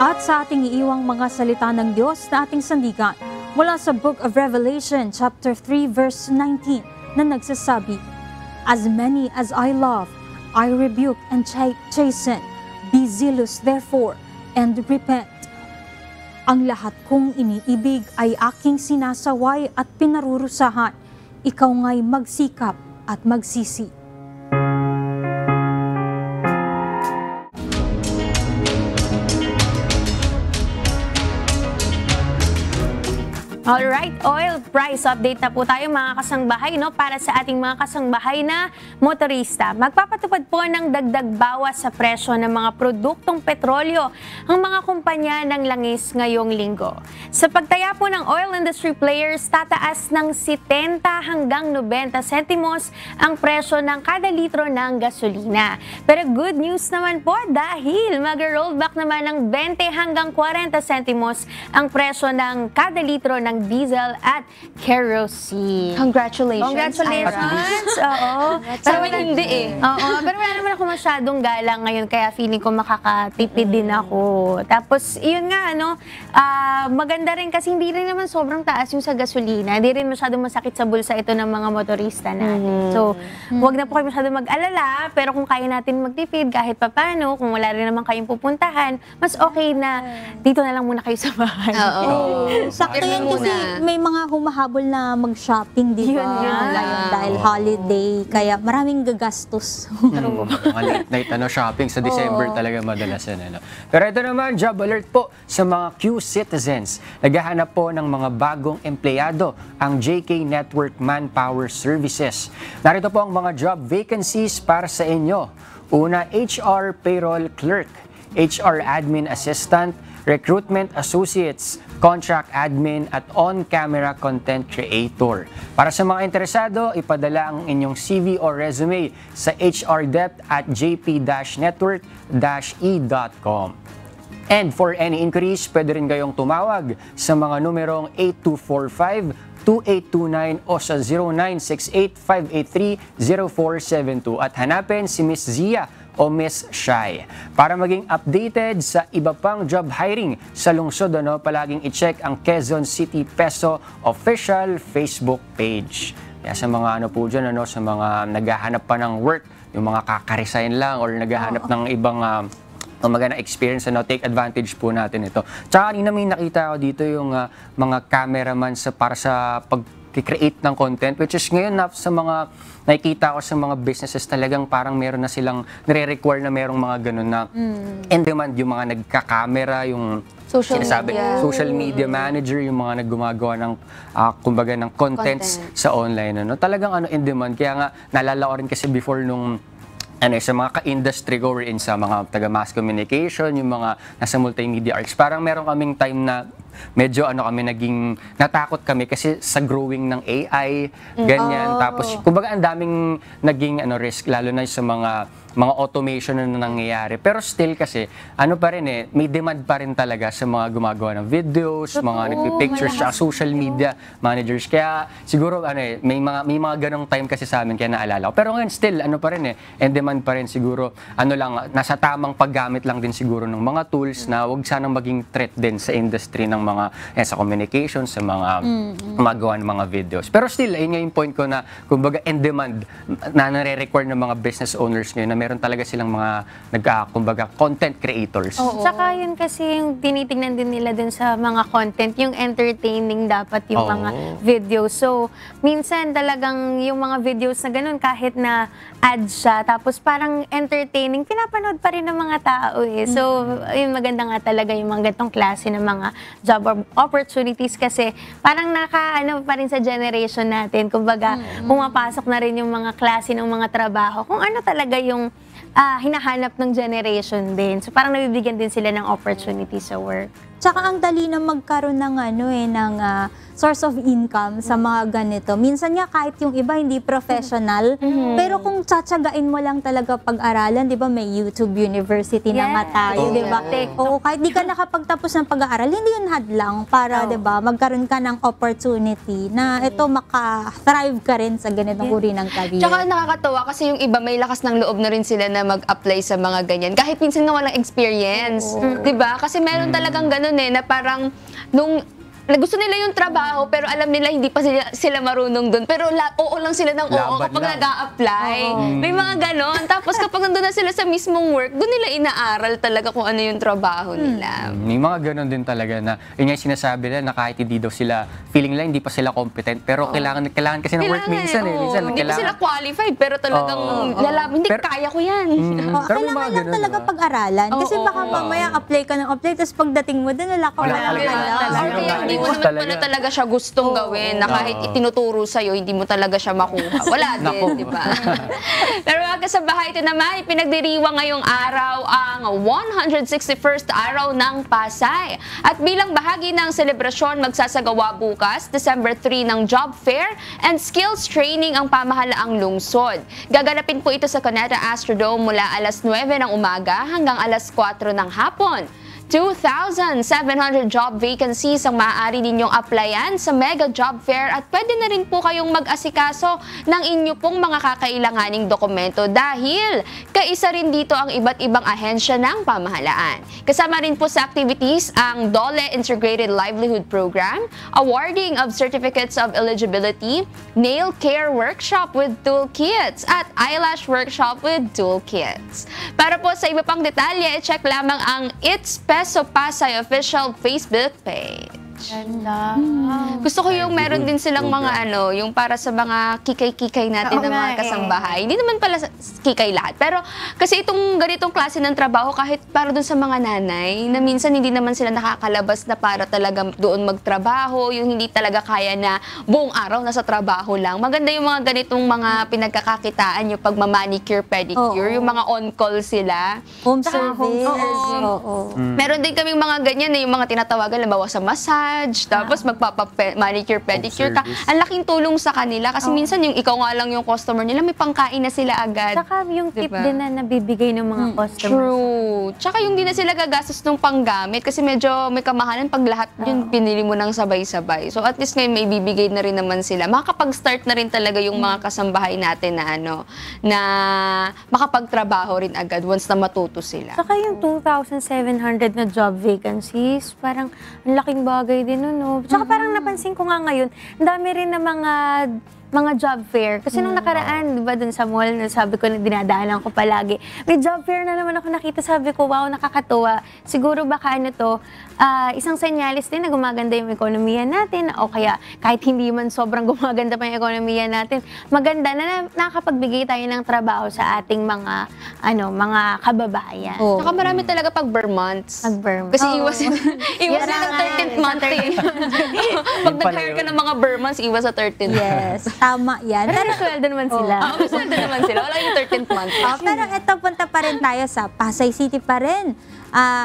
At sa ating iiwang mga salita ng Diyos na ating sandigan mula sa Book of Revelation chapter 3 verse 19 na nagsasabi, As many as I love, I rebuke and chasten. Be zealous therefore and repent. Ang lahat kong iniibig ay aking sinasaway at pinarurusahan. Ikaw nga'y magsikap at magsisi. Alright, oil price update na po tayo mga kasangbahay para sa ating mga kasangbahay na motorista. Magpapatupad po ng dagdag bawas sa presyo ng mga produktong petrolyo ang mga kumpanya ng langis ngayong linggo. Sa pagtaya po ng oil industry players, tataas ng 70 hanggang 90 sentimos ang presyo ng kada litro ng gasolina. Pero good news naman po dahil mag-rollback naman ng 20 hanggang 40 sentimos ang presyo ng kada litro ng diesel at kerosene. Congratulations. Congratulations. Oo. Pero hindi Oo. Pero wala naman ako masyadong galang ngayon kaya feeling ko makakatipid din ako. Tapos, yun nga, maganda rin kasi hindi rin naman sobrang taas yung sa gasolina. Hindi rin masyadong masakit sa bulsa ito ng mga motorista natin. So, huwag na po kayo masyadong mag-alala. Pero kung kaya natin magtipid kahit papano, kung wala rin naman kayong pupuntahan, mas okay na dito na lang muna kayo sa bahay. Sakto yan kasi may mga humahabol na mag-shopping, di ba? Dahil holiday, kaya maraming gagastos. Mga late night shopping sa December talaga madalas yan. Pero ito naman, job alert po sa mga Q-citizens. Naghahanap po ng mga bagong empleyado ang JK Network Manpower Services. Narito po ang mga job vacancies para sa inyo. Una, HR Payroll Clerk, HR Admin Assistant, Recruitment Associates, Contract Admin at On-Camera Content Creator. Para sa mga interesado, ipadala ang inyong CV o resume sa hrdept@jp-network-e.com. And for any inquiries, pwede rin kayong tumawag sa mga numerong 8245, 2829 o sa 0968-583-0472 at hanapin si Miss Zia o Miss Shai. Para maging updated sa iba pang job hiring sa lungsod, palaging i-check ang Quezon City Peso official Facebook page. Kaya sa mga po dyan, sa mga naghahanap pa ng work, yung mga kakaresign lang or naghahanap ng ibang magandang experience, take advantage po natin ito. Tsaka kanina may nakita ko dito yung mga cameraman para sa pag-create ng content, which is ngayon sa mga nakikita ko sa mga businesses talagang parang meron na silang nire-require na merong mga ganun na in-demand yung mga nagka-camera, yung social media manager, yung mga naggumagawa ng kumbaga ng contents sa online. Talagang in-demand. Kaya nga naalala ko rin kasi before nung sa mga ka-industry ko in sa mga taga-mass communication, yung mga nasa multimedia arts, parang meron kaming time na medyo kami naging natakot kami kasi sa growing ng AI, ganyan. Tapos kumbaga ang daming naging risk lalo na sa mga automation na nangyayari. Pero still kasi pa rin may demand pa rin talaga sa mga gumagawa ng videos, mga nagpi-pictures sa social media managers. Kaya siguro may mga ganong time kasi sa amin kaya naalala ko. Pero ngayon still pa rin and demand pa rin siguro lang nasa tamang paggamit lang din siguro ng mga tools na wag sanang maging threat din sa industry ng mga sa communication, sa mga magawa ng mga videos. Pero still ayun nga yung point ko na kumbaga in demand na nare-require ng mga business owners ngayon na meron talaga silang mga kumbaga content creators. Saka yun kasi yung tinitingnan din nila dun sa mga content, yung entertaining dapat yung mga videos. So, minsan talagang yung mga videos na ganun, kahit na ad siya, tapos parang entertaining, pinapanood pa rin ng mga tao So, yun maganda nga talaga yung mga ganitong klase ng mga job opportunities kasi parang pa rin sa generation natin. Kumbaga, pumapasok na rin yung mga klase ng mga trabaho. Kung ano talaga yung hinahanap ng generation din. So parang nabibigyan din sila ng opportunity sa work. Tsaka ang dali na magkaroon ng ng source of income sa mga ganito. Minsan nga kahit yung iba hindi professional, pero kung tsatsagain mo lang talaga pag-aralan, 'di ba may YouTube University na nga tayo, 'di ba? Oo, kahit di ka nakapagtapos ng pag-aaral, hindi yun hadlang para 'di ba, magkaroon ka ng opportunity na ito maka-thrive ka rin sa ganitong uri ng career. Tsaka nakakatawa kasi yung iba may lakas ng loob na rin sila na mag-apply sa mga ganyan. Kahit minsan nga walang experience, 'di ba? Kasi meron talagang ganun na parang nung gusto nila yung trabaho pero alam nila hindi pa sila marunong doon pero oo lang sila ng oo kapag nag-a-apply. May mga ganon. Tapos kapag nandun na sila sa mismong work, doon nila inaaral talaga kung ano yung trabaho nila. May mga ganon din talaga na yun yung sinasabi nila na kahit hindi daw sila feeling lang hindi pa sila competent pero kailangan kasi ng work minsan minsan hindi pa sila qualified pero talagang lalaban hindi kaya ko yan. Pero kailangan lang talaga pag-aralan kasi baka mamaya apply ka ng apply tapos pagdating mo doon wala ka hindi mo naman talaga siya gustong gawin na kahit itinuturo sa'yo, hindi mo talaga siya makuha. Wala din, di ba? Pero mga kasabahay, ito naman, pinagdiriwang ngayong araw ang 161st araw ng Pasay. At bilang bahagi ng selebrasyon, magsasagawa bukas, December 3 ng job fair and skills training ang pamahalaang lungsod. Gaganapin po ito sa Cuneta Astrodome mula alas 9 ng umaga hanggang alas 4 ng hapon. 2,700 job vacancies ang maaari ninyong applyan sa Mega Job Fair at pwede na rin po kayong mag-asikaso ng inyo pong mga kakailanganing dokumento dahil kaisa rin dito ang iba't ibang ahensya ng pamahalaan. Kasama rin po sa activities ang DOLE Integrated Livelihood Program, awarding of certificates of eligibility, nail care workshop with toolkits at eyelash workshop with toolkits. Para po sa iba pang detalye, check lamang ang It's Peso Pasay official Facebook page. college. Gusto ko yung meron din silang mga yung para sa mga kikay-kikay natin ng mga kasambahay. Hindi naman pala kikay lahat. Pero kasi itong ganitong klase ng trabaho, kahit para dun sa mga nanay, na minsan hindi naman sila nakakalabas na para talaga doon magtrabaho, yung hindi talaga kaya na buong araw nasa trabaho lang. Maganda yung mga ganitong mga pinagkakakitaan, yung pagmamanicure, pedicure, yung mga on-call sila. Home service. Meron din kaming mga ganyan na yung mga tinatawagan, halimbawa sa massage, tapos magpapa-manicure, pedicure ka. Ang laking tulong sa kanila kasi minsan yung ikaw nga lang yung customer nila, may pangkain na sila agad. Saka yung tip din na nabibigay ng mga customers. True. Tsaka yung di na sila gagastos ng panggamit kasi medyo may kamahalan pag lahat yun pinili mo ng sabay-sabay. So at least ngayon may bibigay na rin naman sila. Makakapag-start na rin talaga yung mga kasambahay natin na na makapagtrabaho rin agad once na matuto sila. Saka yung 2,700 na job vacancies, parang ang laking bagay din no. Tsaka parang napansin ko nga ngayon, dami rin na mga job fair. Kasi nung nakaraan, di ba, dun sa mall, sabi ko na dinadaanan ko palagi, may job fair na naman ako nakita. Sabi ko, wow, nakakatuwa. Siguro baka isang senyalis din na gumaganda yung ekonomiya natin o kaya kahit hindi man sobrang gumaganda pa yung ekonomiya natin, maganda na nakakapagbigay tayo ng trabaho sa ating mga kababayan. Saka marami talaga pag months. Kasi iwas na ng 13th month. Pag nag-hire ka ng mga months, iwas sa 13th. Yes. Tama yan. Pero sweldo naman sila. May sweldo naman sila. Wala yung 13th month. Pero eto, punta pa rin tayo sa Pasay City pa rin.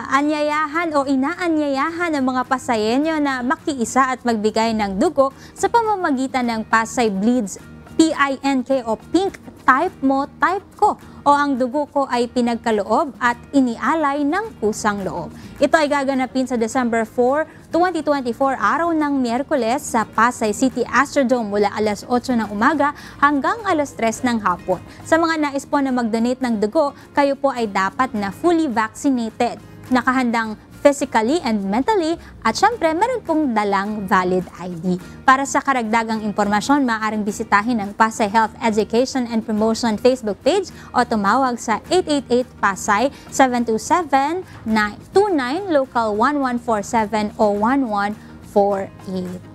Anyayahan o inaanyayahan ng mga Pasayenyo na makiisa at magbigay ng dugo sa pamamagitan ng Pasay Bleeds PINK o Pink Type Mo, Type Ko o ang dugo ko ay pinagkaloob at inialay ng kusang loob. Ito ay gaganapin sa December 4, 2024, araw ng Miyerkules sa Pasay City Astrodome mula alas 8 ng umaga hanggang alas 3 ng hapon. Sa mga nais po na mag-donate ng dugo, kayo po ay dapat na fully vaccinated, nakahandang physically and mentally, at syempre, meron pong dalang valid ID. Para sa karagdagang impormasyon, maaaring bisitahin ang Pasay Health Education and Promotion Facebook page o tumawag sa 888 Pasay 727-29 local 1147 o 1148.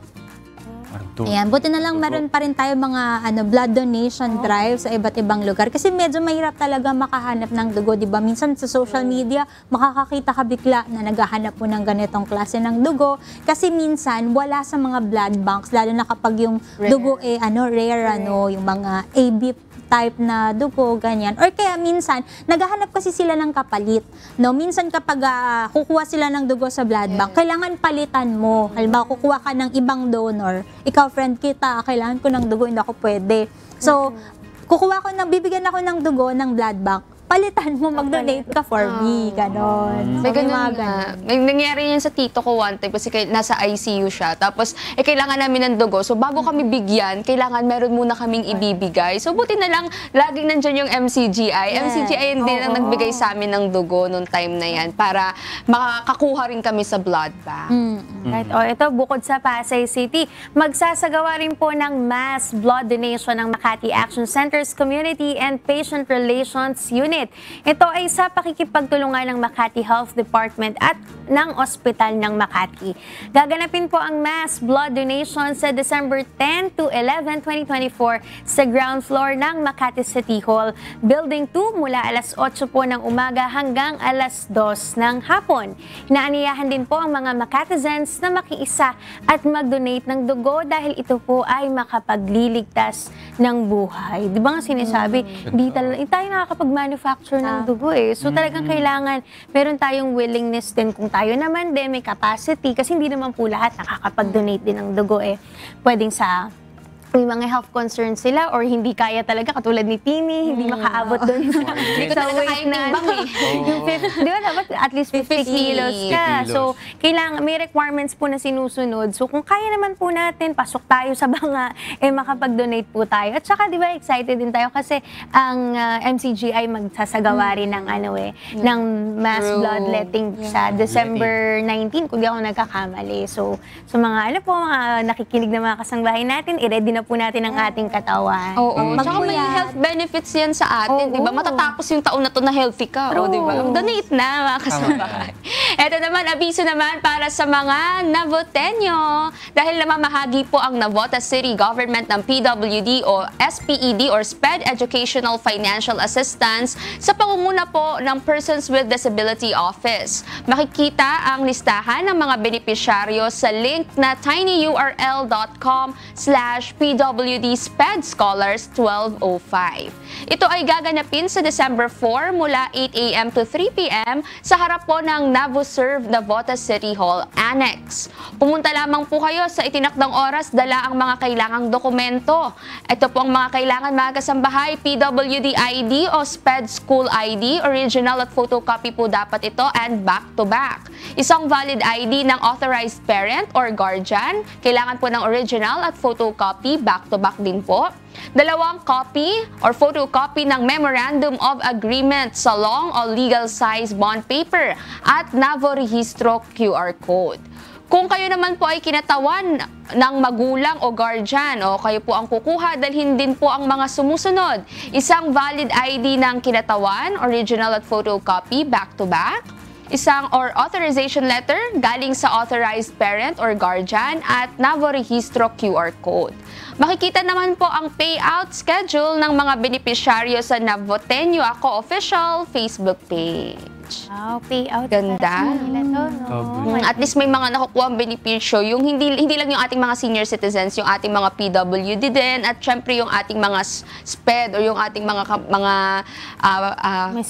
Ayan, buti na lang meron pa rin tayo mga blood donation drive sa iba't ibang lugar kasi medyo mahirap talaga makahanap ng dugo, 'di ba? Minsan sa social media makakakita ka bigla na naghahanap po ng ganitong klase ng dugo kasi minsan wala sa mga blood banks lalo na kapag yung dugo rare yung mga AB type na dugo, ganyan. Or kaya minsan, naghahanap kasi sila ng kapalit. No? Minsan kapag kukuha sila ng dugo sa blood bank, kailangan palitan mo. Halimbawa, kukuha ka ng ibang donor. Ikaw, friend kita, kailangan ko ng dugo, hindi ako pwede. So, bibigyan ako ng dugo ng blood bank. Palitan mo, mag-donate ka for me, ganon. May ganun nga. Nangyari yan sa tito ko one time kasi nasa ICU siya. Tapos, kailangan namin ng dugo. So, bago kami bigyan, kailangan meron muna kaming ibibigay. So, buti na lang, laging nandyan yung MCGI. MCGI din ang nagbigay sa amin ng dugo noong time na yan para makakakuha rin kami sa blood bank. Right. Ito, bukod sa Pasay City, magsasagawa rin po ng mass blood donation ng Makati Action Center's Community and Patient Relations Unit. Ito ay sa pakikipagtulungan ng Makati Health Department at ng Ospital ng Makati. Gaganapin po ang mass blood donation sa December 10 to 11, 2024 sa ground floor ng Makati City Hall, Building 2 mula alas 8 po ng umaga hanggang alas 2 ng hapon. Inaaniyahan din po ang mga Makatizens na makiisa at mag-donate ng dugo dahil ito po ay makapagliligtas ng buhay. Di ba nga sinasabi, hindi tayo nakakapag-manufacture ng dugo So talagang kailangan, meron tayong willingness din kung tayo naman din may capacity kasi hindi naman po lahat nakakapag-donate din ng dugo Pwedeng sa may mga health concerns sila or hindi kaya talaga katulad ni Tini, hindi makaabot doon Hindi ko talaga kaya timbang Yung 50, di ba dapat at least 50 kilos ka. So, kailangan, may requirements po na sinusunod. So, kung kaya naman po natin, pasok tayo sa banga, makapag-donate po tayo. At saka, di ba, excited din tayo kasi ang MCGI magsasagawa rin ng ng mass bloodletting sa December 19, kung di ako nagkakamali. So, mga mga nakikinig na mga kasangbahay natin, i-ready na na po natin ang ating katawan. Oo, tsaka may health benefits yan sa atin, di ba? Matatapos yung taon na to na healthy ka, di ba? Donate na, mga kasambahay. Ito naman, abiso naman para sa mga Navotenyo. Dahil namamahagi po ang Navotas City Government ng PWD o SPED or SPED Educational Financial Assistance sa pangunguna po ng Persons with Disability Office. Makikita ang listahan ng mga benepisyaryo sa link na tinyurl.com/PWD-SPED-Scholars-1205. Ito ay gaganapin sa December 4 mula 8 a.m. to 3 p.m. sa harap po ng NavoServe Navotas City Hall Annex. Pumunta lamang po kayo sa itinakdang oras, dala ang mga kailangang dokumento. Ito po ang mga kailangan, mga kasambahay: PWD ID o SPED School ID, original at photocopy po dapat ito and back-to-back. Isang valid ID ng authorized parent or guardian, kailangan po ng original at photocopy, back-to-back din po. 2 copy or photocopy ng Memorandum of Agreement sa long o legal size bond paper at Navo Registro QR Code. Kung kayo naman po ay kinatawan ng magulang o guardian o kayo po ang kukuha, dalhin din po ang mga sumusunod: isang valid ID ng kinatawan, original at photocopy, back-to-back. Isang or authorization letter galing sa authorized parent or guardian at Navo Registro QR Code. Makikita naman po ang payout schedule ng mga benepisyaryo sa Navotenyo Ako Official Facebook page. Wow, payout. Ganda. At least may mga nakukuha ang benepisyo. Yung hindi lang yung ating mga senior citizens, yung ating mga PWD din, at syempre yung ating mga SPED o yung ating mga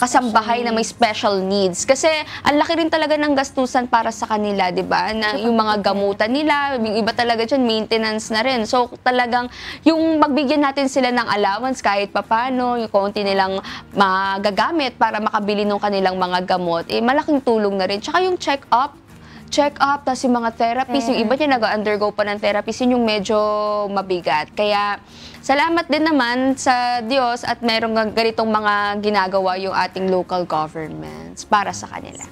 kasambahay na may special needs. Kasi ang laki rin talaga ng gastusan para sa kanila, di ba? Na yung mga gamutan nila, yung iba talaga dyan, maintenance na rin. So talagang yung magbigyan natin sila ng allowance kahit papano, yung konti nilang magagamit para makabili ng kanilang mga gamot, malaking tulong na rin. Tsaka yung check-up, tapos yung mga therapies, yung iba niya nag-undergo pa ng therapies, yun yung medyo mabigat. Kaya, salamat din naman sa Diyos at merong ganitong mga ginagawa yung ating local governments para sa kanila.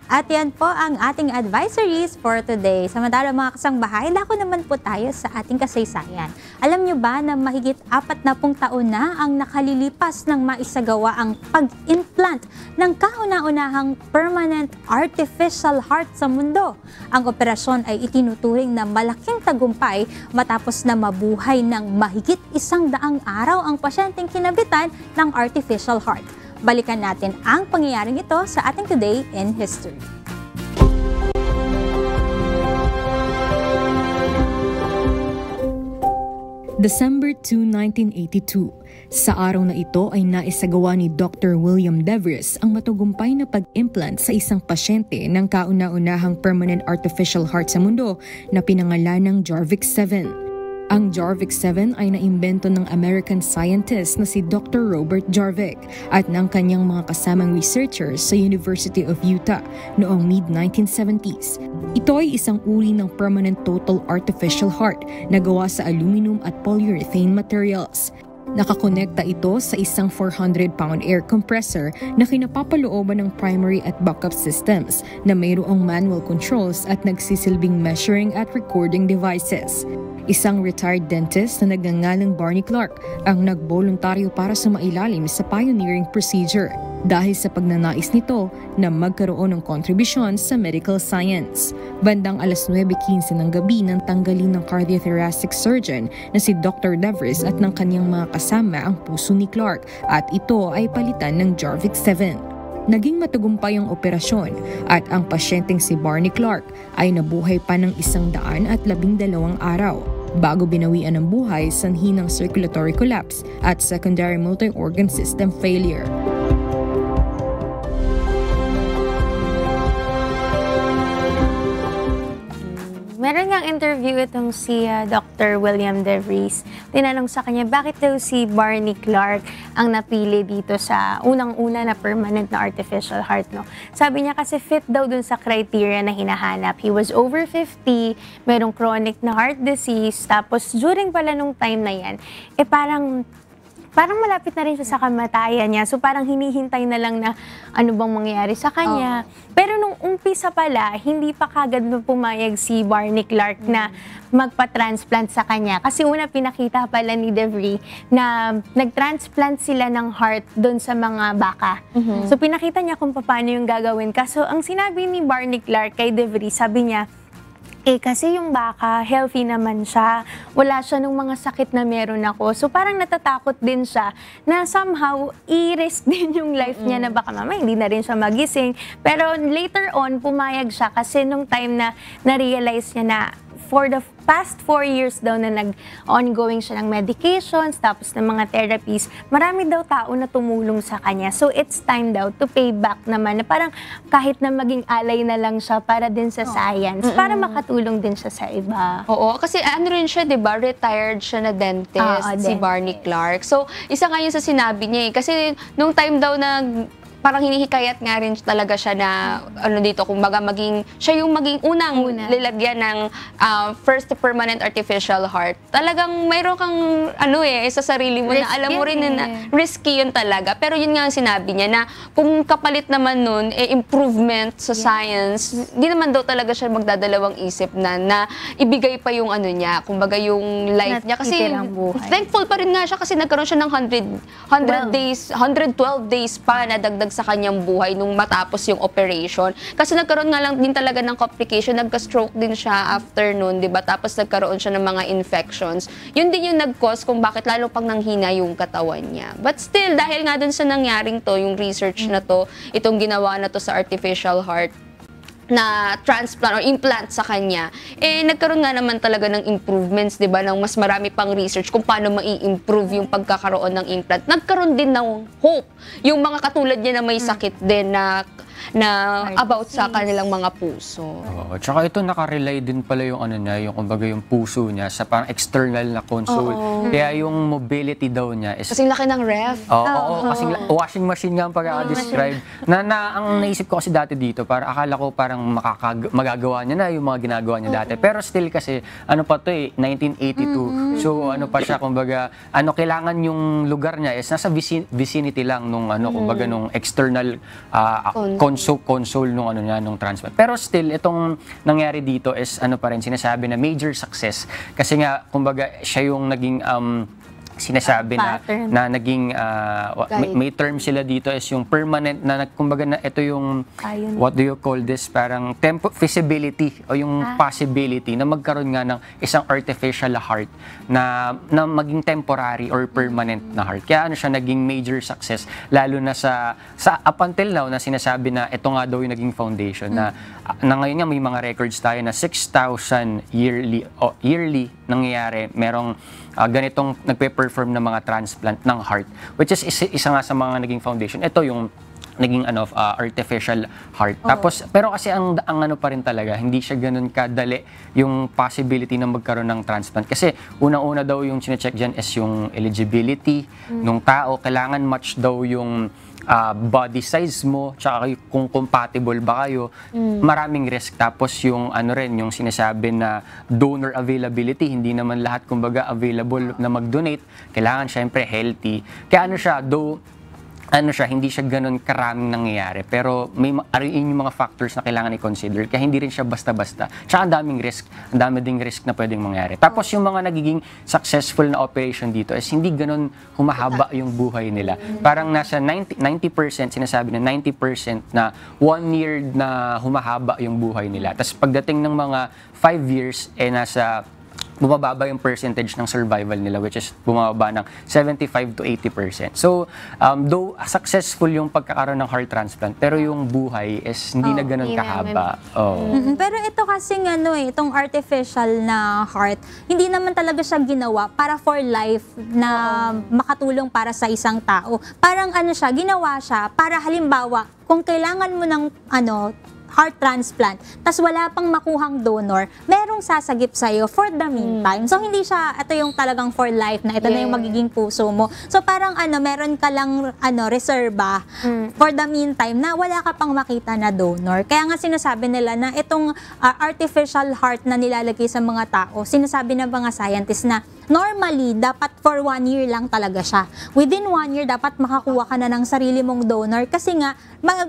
At yan po ang ating advisories for today. Samantala mga kasangbahay, lako naman po tayo sa ating kasaysayan. Alam nyo ba na mahigit 40 taon na ang nakalilipas ng maisagawa ang pag-implant ng kauna-unahang permanent artificial heart sa mundo? Ang operasyon ay itinuturing na malaking tagumpay matapos na mabuhay ng mahigit 100 araw ang pasyenteng kinabitan ng artificial heart. Balikan natin ang pangyayaring ito sa ating Today in History. December 2, 1982. Sa araw na ito ay naisagawa ni Dr. William Devries ang matagumpay na pag-implant sa isang pasyente ng kauna-unahang permanent artificial heart sa mundo na pinangalan ng Jarvik 7. Ang Jarvik 7 ay naimbento ng American scientist na si Dr. Robert Jarvik at ng kanyang mga kasamang researchers sa University of Utah noong mid-1970s. Ito ay isang uri ng permanent total artificial heart na gawa sa aluminum at polyurethane materials. Nakakonekta ito sa isang 400-pound air compressor na kinapapalooban ng primary at backup systems na mayroong manual controls at nagsisilbing measuring at recording devices. Isang retired dentist na nagngangalang Barney Clark ang nagboluntaryo para sumailalim sa pioneering procedure dahil sa pagnanais nito na magkaroon ng kontribusyon sa medical science. Bandang alas 9:15 ng gabi nang tanggalin ng cardiothoracic surgeon na si Dr. Devries at ng kanyang mga kasama ang puso ni Clark at ito ay palitan ng Jarvik 7. Naging matagumpay ang operasyon at ang pasyenteng si Barney Clark ay nabuhay pa ng 112 araw bago binawian ng buhay sanhi ng circulatory collapse at secondary multi-organ system failure. Meron ngang interview itong si Dr. William Devries. Tinanong sa kanya, bakit daw si Barney Clark ang napili dito sa unang-una na permanent na artificial heart, no? Sabi niya kasi fit daw dun sa criteria na hinahanap. He was over 50, merong chronic na heart disease, tapos during pala nung time na yan, parang malapit na rin siya sa kamatayan niya. So parang hinihintay na lang na ano bang mangyayari sa kanya. Pero nung umpisa pala, hindi pa kagad pumayag si Barney Clark na magpa-transplant sa kanya. Kasi una pinakita pala ni DeVry na nag-transplant sila ng heart doon sa mga baka. So pinakita niya kung paano yung gagawin. Kaso ang sinabi ni Barney Clark kay DeVry, sabi niya, kasi yung baka, healthy naman siya. Wala siya nung mga sakit na meron ako. So parang natatakot din siya na somehow i-risk din yung life niya na baka mamaya hindi na rin siya magising. Pero later on, pumayag siya kasi nung time na na-realize niya na for the past 4 years daw na nag-ongoing siya ng medications, tapos ng mga therapies, marami daw tao na tumulong sa kanya. So it's time daw to pay back naman, na parang kahit na maging alay na lang siya para din sa science, para makatulong din siya sa iba. Oo, kasi ano rin siya, 'di ba? Retired siya na dentist, si Barney Clark. So, isa nga yun sa sinabi niya kasi nung time daw na parang hinihikayat nga rin talaga siya na ano dito, kumbaga siya yung maging unang lilagyan ng first permanent artificial heart. Talagang mayroon kang sa sarili mo na alam mo rin na risky yun talaga. Pero yun nga ang sinabi niya na kung kapalit naman nun, improvement sa science, hindi naman daw talaga siya magdadalawang isip na ibigay pa yung niya, kumbaga yung life niya. Kasi thankful pa rin nga siya kasi nagkaroon siya ng 112 days pa na dagdag sa kanyang buhay nung matapos yung operation. Kasi nagkaroon nga lang din talaga ng complication, nagka-stroke din siya after nun, 'di ba? Tapos nagkaroon siya ng mga infections. Yun din yung nag-cause kung bakit lalo pang nanghina yung katawan niya. But still, dahil nga dun sa nangyaring to, yung research na to, itong ginawa na to sa artificial heart, na transplant or implant sa kanya, nagkaroon nga naman talaga ng improvements, 'di ba? Ng mas marami pang research kung paano mai-improve yung pagkakaroon ng implant. Nagkaroon din ng hope yung mga katulad niya na may sakit din na about sa kanilang mga puso. Tsaka ito nakarely din pala yung yung kumbaga yung puso niya sa parang external na console. Kaya yung mobility daw niya is kasing laki ng ref. Kasing washing machine nga ang pagkaka-describe. Ang naisip ko kasi dati dito, para akala ko parang magagawa niya na yung mga ginagawa niya dati. Pero still kasi, 1982. So pa siya, kumbaga, kailangan yung lugar niya is nasa vicinity lang nung kumbaga nung external console nung nung transplant. Pero still, itong nangyari dito is pa rin sinasabi na major success. Kasi nga, kumbaga, siya yung naging sinasabi na naging may term sila dito is yung permanent na kumbaga na ito yung what do you call this, parang feasibility o yung possibility na magkaroon nga ng isang artificial heart na maging temporary or permanent na heart. Kaya siya naging major success, lalo na sa up until now na sinasabi na ito nga daw yung naging foundation na ngayon nga may mga records tayo na 6,000 yearly nangyayari, merong ganitong nagpe-perform ng mga transplant ng heart, which is isa nga sa mga naging foundation. Ito yung naging artificial heart. Tapos, pero kasi ang pa rin talaga, hindi siya ganun kadali yung possibility na magkaroon ng transplant. Kasi unang-una daw yung sinecheck dyan is yung eligibility ng tao. Kailangan match daw yung body size mo, tsaka kung compatible ba kayo, maraming risk. Tapos yung yung sinasabi na donor availability, hindi naman lahat kumbaga available na mag-donate. Kailangan syempre healthy. Kaya hindi siya ganun karaming nangyayari. Pero may yung mga factors na kailangan i-consider. Kaya hindi rin siya basta-basta. Tsaka ang daming risk. Ang dami ding risk na pwedeng mangyari. Tapos yung mga nagiging successful na operation dito is hindi ganun humahaba yung buhay nila. Parang nasa 90%, sinasabi na 90% na 1 year na humahaba yung buhay nila. Tapos pagdating ng mga 5 years, nasa bumababa yung percentage ng survival nila, which is bumababa ng 75 to 80%. So, though successful yung pagkakaroon ng heart transplant, pero yung buhay is hindi na ganun kahaba. Pero ito kasing itong artificial na heart, hindi naman talaga siya ginawa para for life na makatulong para sa isang tao. Parang ginawa siya para halimbawa, kung kailangan mo ng heart transplant, tas wala pang makuhang donor, merong sasagip sa'yo for the meantime. So, hindi siya, ito yung talagang for life na ito na yung magiging puso mo. So, parang meron ka lang reserba for the meantime na wala ka pang makita na donor. Kaya nga sinasabi nila na itong artificial heart na nilalagay sa mga tao, sinasabi ng mga scientists na normally, dapat for 1 year lang talaga siya. Within 1 year, dapat makakuha ka na ng sarili mong donor kasi nga,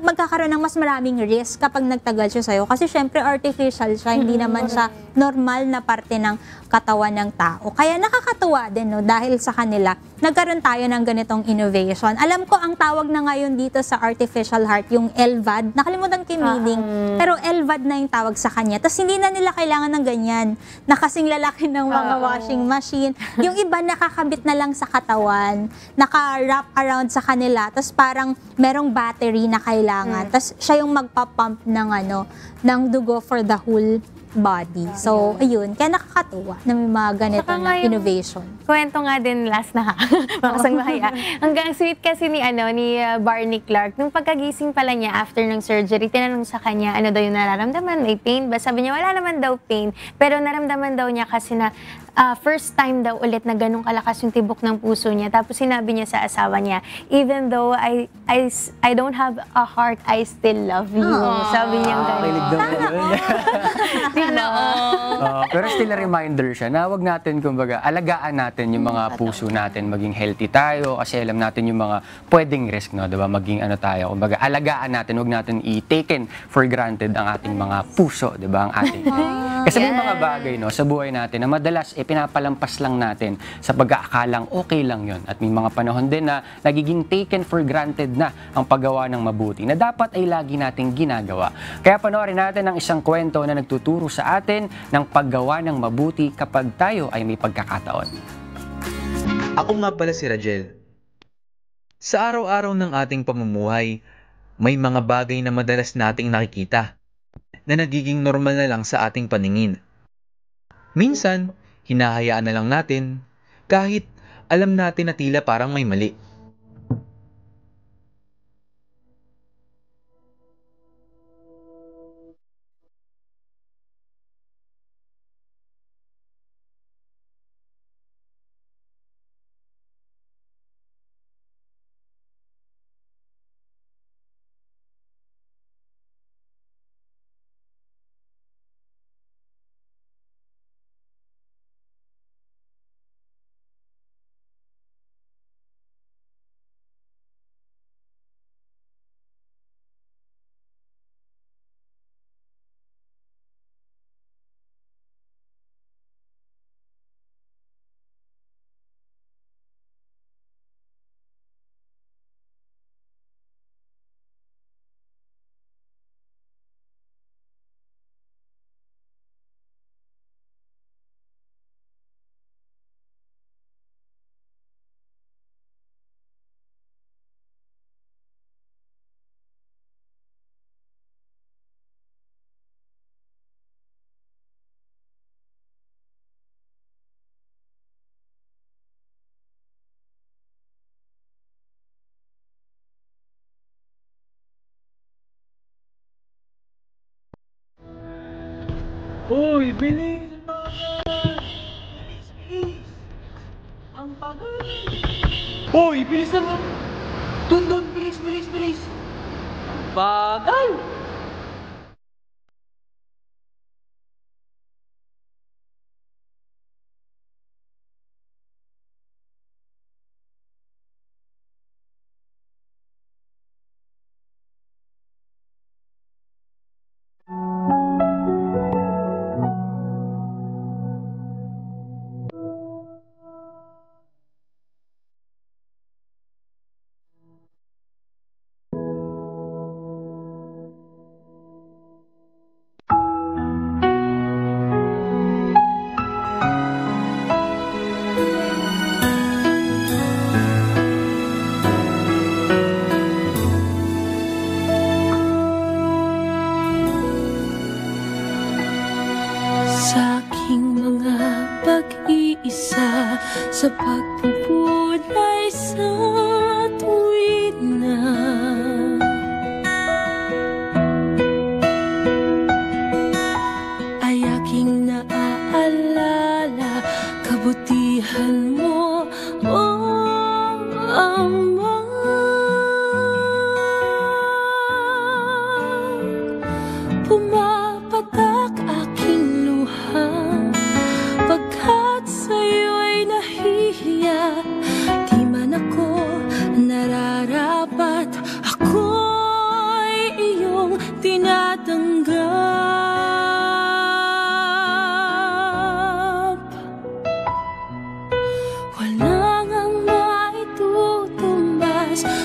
magkakaroon ng mas maraming risk kapag nagtagal siya sa'yo. Kasi syempre, artificial siya, hindi naman siya normal na parte ng katawan ng tao. Kaya nakakatuwa din, no, dahil sa kanila, nagkaroon tayo ng ganitong innovation. Alam ko, ang tawag na ngayon dito sa artificial heart, yung LVAD, nakalimutan ko yung meaning, pero LVAD na yung tawag sa kanya. Tapos hindi na nila kailangan ng ganyan, na kasing lalaki ng mga washing machine. Yung iba nakakabit na lang sa katawan, naka-wrap around sa kanila, tapos parang merong battery na kailangan. Tapos siya yung magpa-pump ng dugo for the whole body. So, ayun. Kaya nakakatuwa na may mga ganito na innovation. Kwento nga din last na mga kasangbahay. Hanggang sweet kasi ni Barney Clark. Nung pagkagising pala niya after ng surgery, tinanong sa kanya, ano daw yung nararamdaman? May pain ba? Sabi niya, wala naman daw pain. Pero naramdaman daw niya kasi na first time daw ulit na ganun kalakas yung tibok ng puso niya. Tapos sinabi niya sa asawa niya, even though I don't have a heart, I still love you. Sabi niya ganun. Pero still a reminder siya na wag natin, kumbaga, alagaan natin yung mga puso natin, maging healthy tayo, kasi alam natin yung mga pwedeng risk, no, diba? Maging tayo, kumbaga, alagaan natin, wag natin i-taken for granted ang ating mga puso, diba? Ang ating kasi may mga bagay, no, sa buhay natin na madalas pinapalampas lang natin sa pag-aakalang okay lang yon. At may mga panahon din na nagiging taken for granted na ang paggawa ng mabuti na dapat ay lagi nating ginagawa. Kaya panoorin natin ang isang kwento na nagtuturo sa atin ng paggawa ng mabuti kapag tayo ay may pagkakataon. Ako nga pala si Rajel. Sa araw-araw ng ating pamumuhay, may mga bagay na madalas nating nakikita na nagiging normal na lang sa ating paningin. Minsan, hinahayaan na lang natin kahit alam natin na tila parang may mali. Uy, bilis! Bilis! Ang bagal! Uy, bilis naman! Doon! Bilis! Bagal!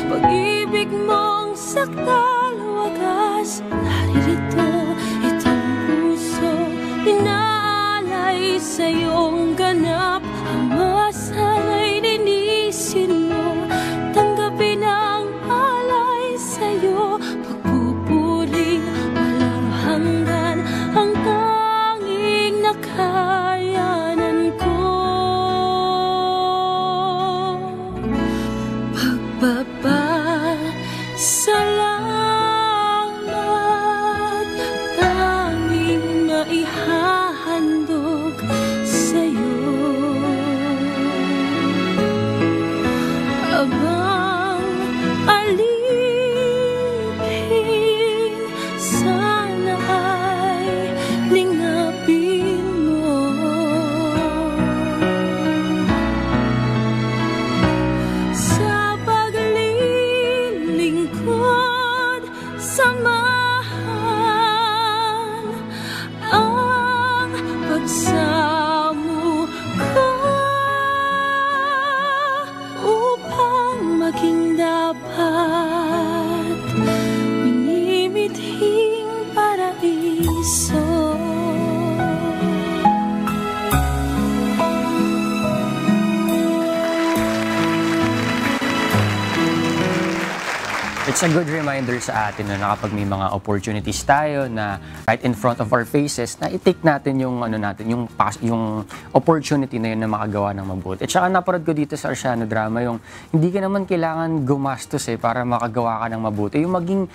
pag-ibig mong sakdal wagas. Naririto itong puso, inaalay sa iyong ganap. Ang masana'y linisin mo, tanggapin ang alay sa'yo. Pagpupuling walang hanggan, ang tanging nakayanan ko. Salamat, tanging maihahandog sa'yo. Abang alipin, sana ay lingapin mo. Sa paglilingkod, samahan ang pagsamo ko upang maging dapat minimithing paraiso. It's a good reminder sa atin na kapag may mga opportunities tayo na right in front of our faces, na i-take natin yung yung opportunity na yun na makagawa ng mabuti. At saka naparad ko dito sa Arsiano Drama yung hindi ka naman kailangan gumastos para makagawa ka ng mabuti. Yung maging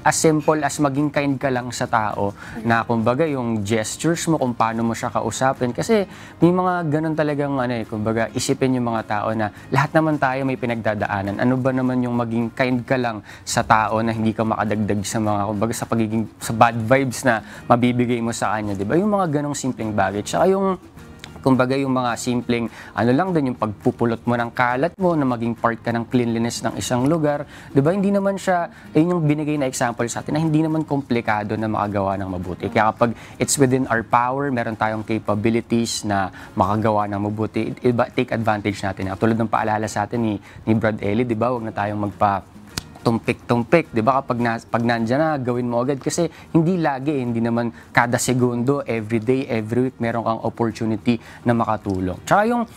as simple as maging kind ka lang sa tao na kumbaga yung gestures mo kung paano mo siya kausapin. Kasi may mga ganun talagang kumbaga isipin yung mga tao na lahat naman tayo may pinagdadaanan. Ano ba naman yung maging kind ka lang sa tao na hindi ka makadagdag sa mga kumbaga sa bad vibes na mabibigay mo sa kanya, 'di ba? Yung mga ganong simpleng bagay. Tsaka yung kumbaga yung mga simpleng lang din yung pagpupulot mo ng kalat mo na maging part ka ng cleanliness ng isang lugar, 'di ba? Hindi naman siya yung binigay na example sa atin na hindi naman komplikado na makagawa ng mabuti. Kaya kapag it's within our power, meron tayong capabilities na makagawa ng mabuti, take advantage natin. Tulad ng paalala sa atin ni Brad Ellie, 'di ba? Huwag na tayong tumpik-tumpik, 'di ba? Pag nandiyan na, gawin mo agad kasi hindi lagi, hindi naman kada segundo, every day, every week meron kang opportunity na makatulong. Tsaka yung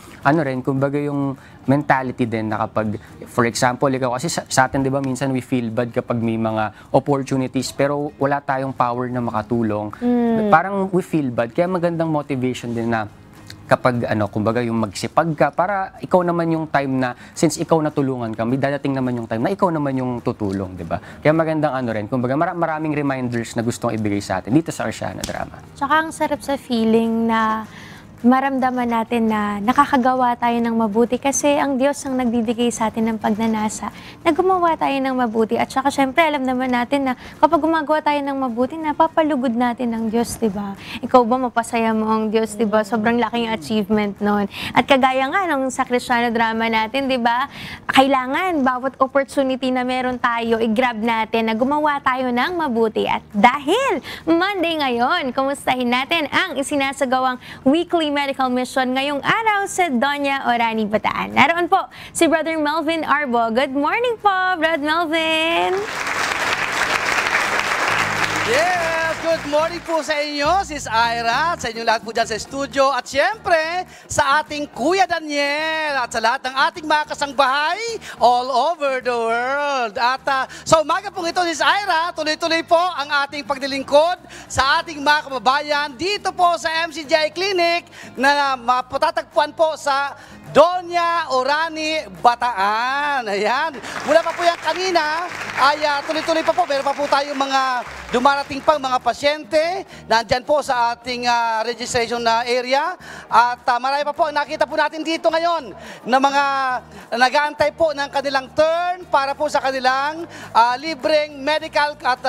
kumbaga yung mentality din na kapag, for example, ikaw kasi sa atin, 'di ba, minsan we feel bad kapag may mga opportunities pero wala tayong power na makatulong. Parang we feel bad. Kaya magandang motivation din na kapag kumbaga yung magsipag ka para ikaw naman yung time na since ikaw natulungan ka, may dadating naman yung time na ikaw naman yung tutulong, 'di ba? Kaya magandang kumbaga maraming reminders na gustong ibigay sa atin dito sa Arsiano Drama. Tsaka ang sarap sa feeling na maramdaman natin na nakakagawa tayo ng mabuti kasi ang Diyos ang nagbibigay sa atin ng pagnanasa na gumawa tayo ng mabuti. At saka syempre alam naman natin na kapag gumagawa tayo ng mabuti, napapalugod natin ng Diyos, diba? Ikaw ba mapasaya mo ang Diyos, diba? Sobrang laking achievement nun. At kagaya nga nung sa Arsiano Drama natin, diba? Kailangan bawat opportunity na meron tayo, i-grab natin na gumawa tayo ng mabuti. At dahil Monday ngayon, kumustahin natin ang isinasagawang weekly medical mission ngayong araw sa Doña Orani, Bataan. Naroon po si Brother Melvin Arbo. Good morning po, Brother Melvin! Yes! Good morning po sa inyo, Sis Ira, at sa inyong lahat po dyan sa studio. At syempre, sa ating Kuya Daniel at sa lahat ng ating mga kasangbahay all over the world. At sa umaga pong ito, Sis Ira, tuloy-tuloy po ang ating paglilingkod sa ating mga kababayan dito po sa MCGI Clinic na mapatatagpuan po sa Doña Orani, Bataan. Ayan. Mula pa po yan kanina, ay tuloy-tuloy pa po. Meron pa po tayong mga dumarating pang mga pasyente. Nandyan po sa ating registration na area. At marami pa po, nakita po natin dito ngayon na mga nag-aantay po ng kanilang turn para po sa kanilang libreng medical at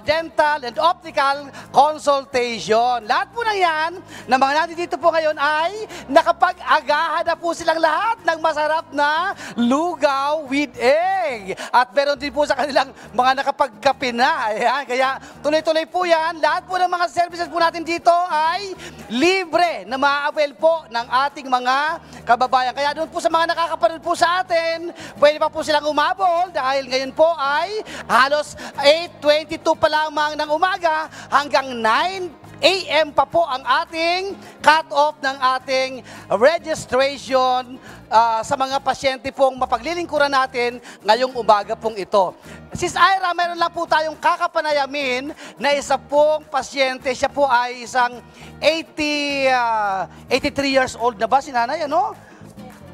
dental and optical consultation. Lahat po na yan na mga nandito po ngayon ay nakapag-agahan na po silang lahat ng masarap na lugaw with egg. lasing. At meron din po sa kanilang mga nakapagkape na. Ayan, kaya tuloy-tuloy po yan. Lahat po ng mga services po natin dito ay libre na ma-avail po ng ating mga kababayan. Kaya doon po sa mga nakakapanood po sa atin, pwede pa po silang umabol dahil ngayon po ay halos 8:22 pa lamang ng umaga hanggang 9 AM pa po ang ating cut-off ng ating registration sa mga pasyente pong mapaglilingkuran natin ngayong umaga pong ito. Sis Ira, meron lang po tayong kakapanayamin na isa pong pasyente. Siya po ay isang 83 years old na ba si nanay, ano?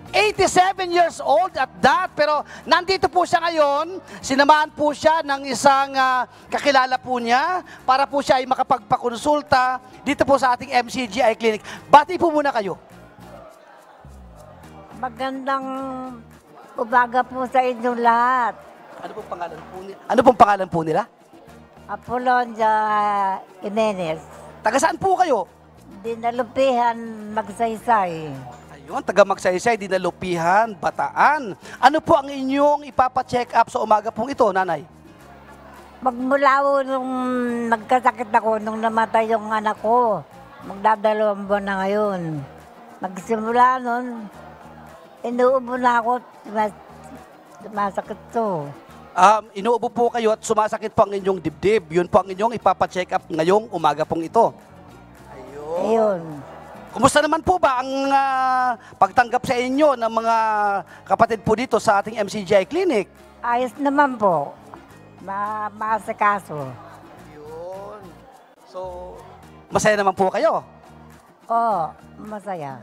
87 years old at that, pero nandito po siya ngayon, sinamahan po siya ng isang kakilala po niya para po siya ay makapagpakonsulta dito po sa ating MCGI Clinic. Bati po muna kayo. Magandang umaga po sa inyong lahat. Ano pong pangalan po nila? Ano pong pangalan po nila? Apolondia Jimenez. Taga saan po kayo? Dinalupihan, Magsaysay. Ayun, taga Magsaysay, Dinalupihan, Bataan. Ano po ang inyong ipapa-check up sa umaga pong ito, nanay? Magmula nung nagkasakit ako, nung namatay yung anak ko, magdadalawang buwan na ngayon. Magsimula nun, inuubo na ako, sumasakit to. Inuubo po kayo at sumasakit po ang inyong dibdib. Yun po ang inyong ipapa-check up ngayong umaga pong ito. Ayun. Kumusta naman po ba ang pagtanggap sa inyo ng mga kapatid po dito sa ating MCGI Clinic? Ayos naman po. Maasikaso. Yun. So, masaya naman po kayo? Oo, masaya.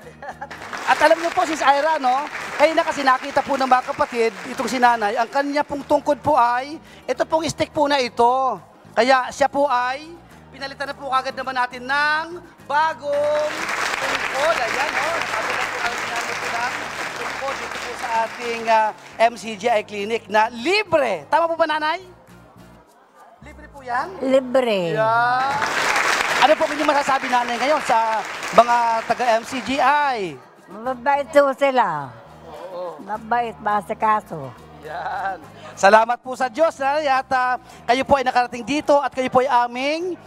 At alam niyo po, Sis Ira, no? Kayo na kasi nakita po ng mga kapatid, itong si nanay, ang kanya pong tungkod po ay, ito pong stick po na ito. Kaya siya po ay, pinalitan na po kagad naman natin ng bagong tungkod. Ayan, no? Nakabulan po ang sinanay po ng tungkod dito po sa ating MCGI Clinic na libre. Tama po ba, nanay? Libre po yan? Libre. Yeah. Ano po inyong masasabi, nanay, ngayon sa mga taga-MCGI? Mabait po sila. Mabait, maasikaso. Yan. Salamat po sa Diyos, nanay, at kayo po ay nakarating dito at kayo po ay aming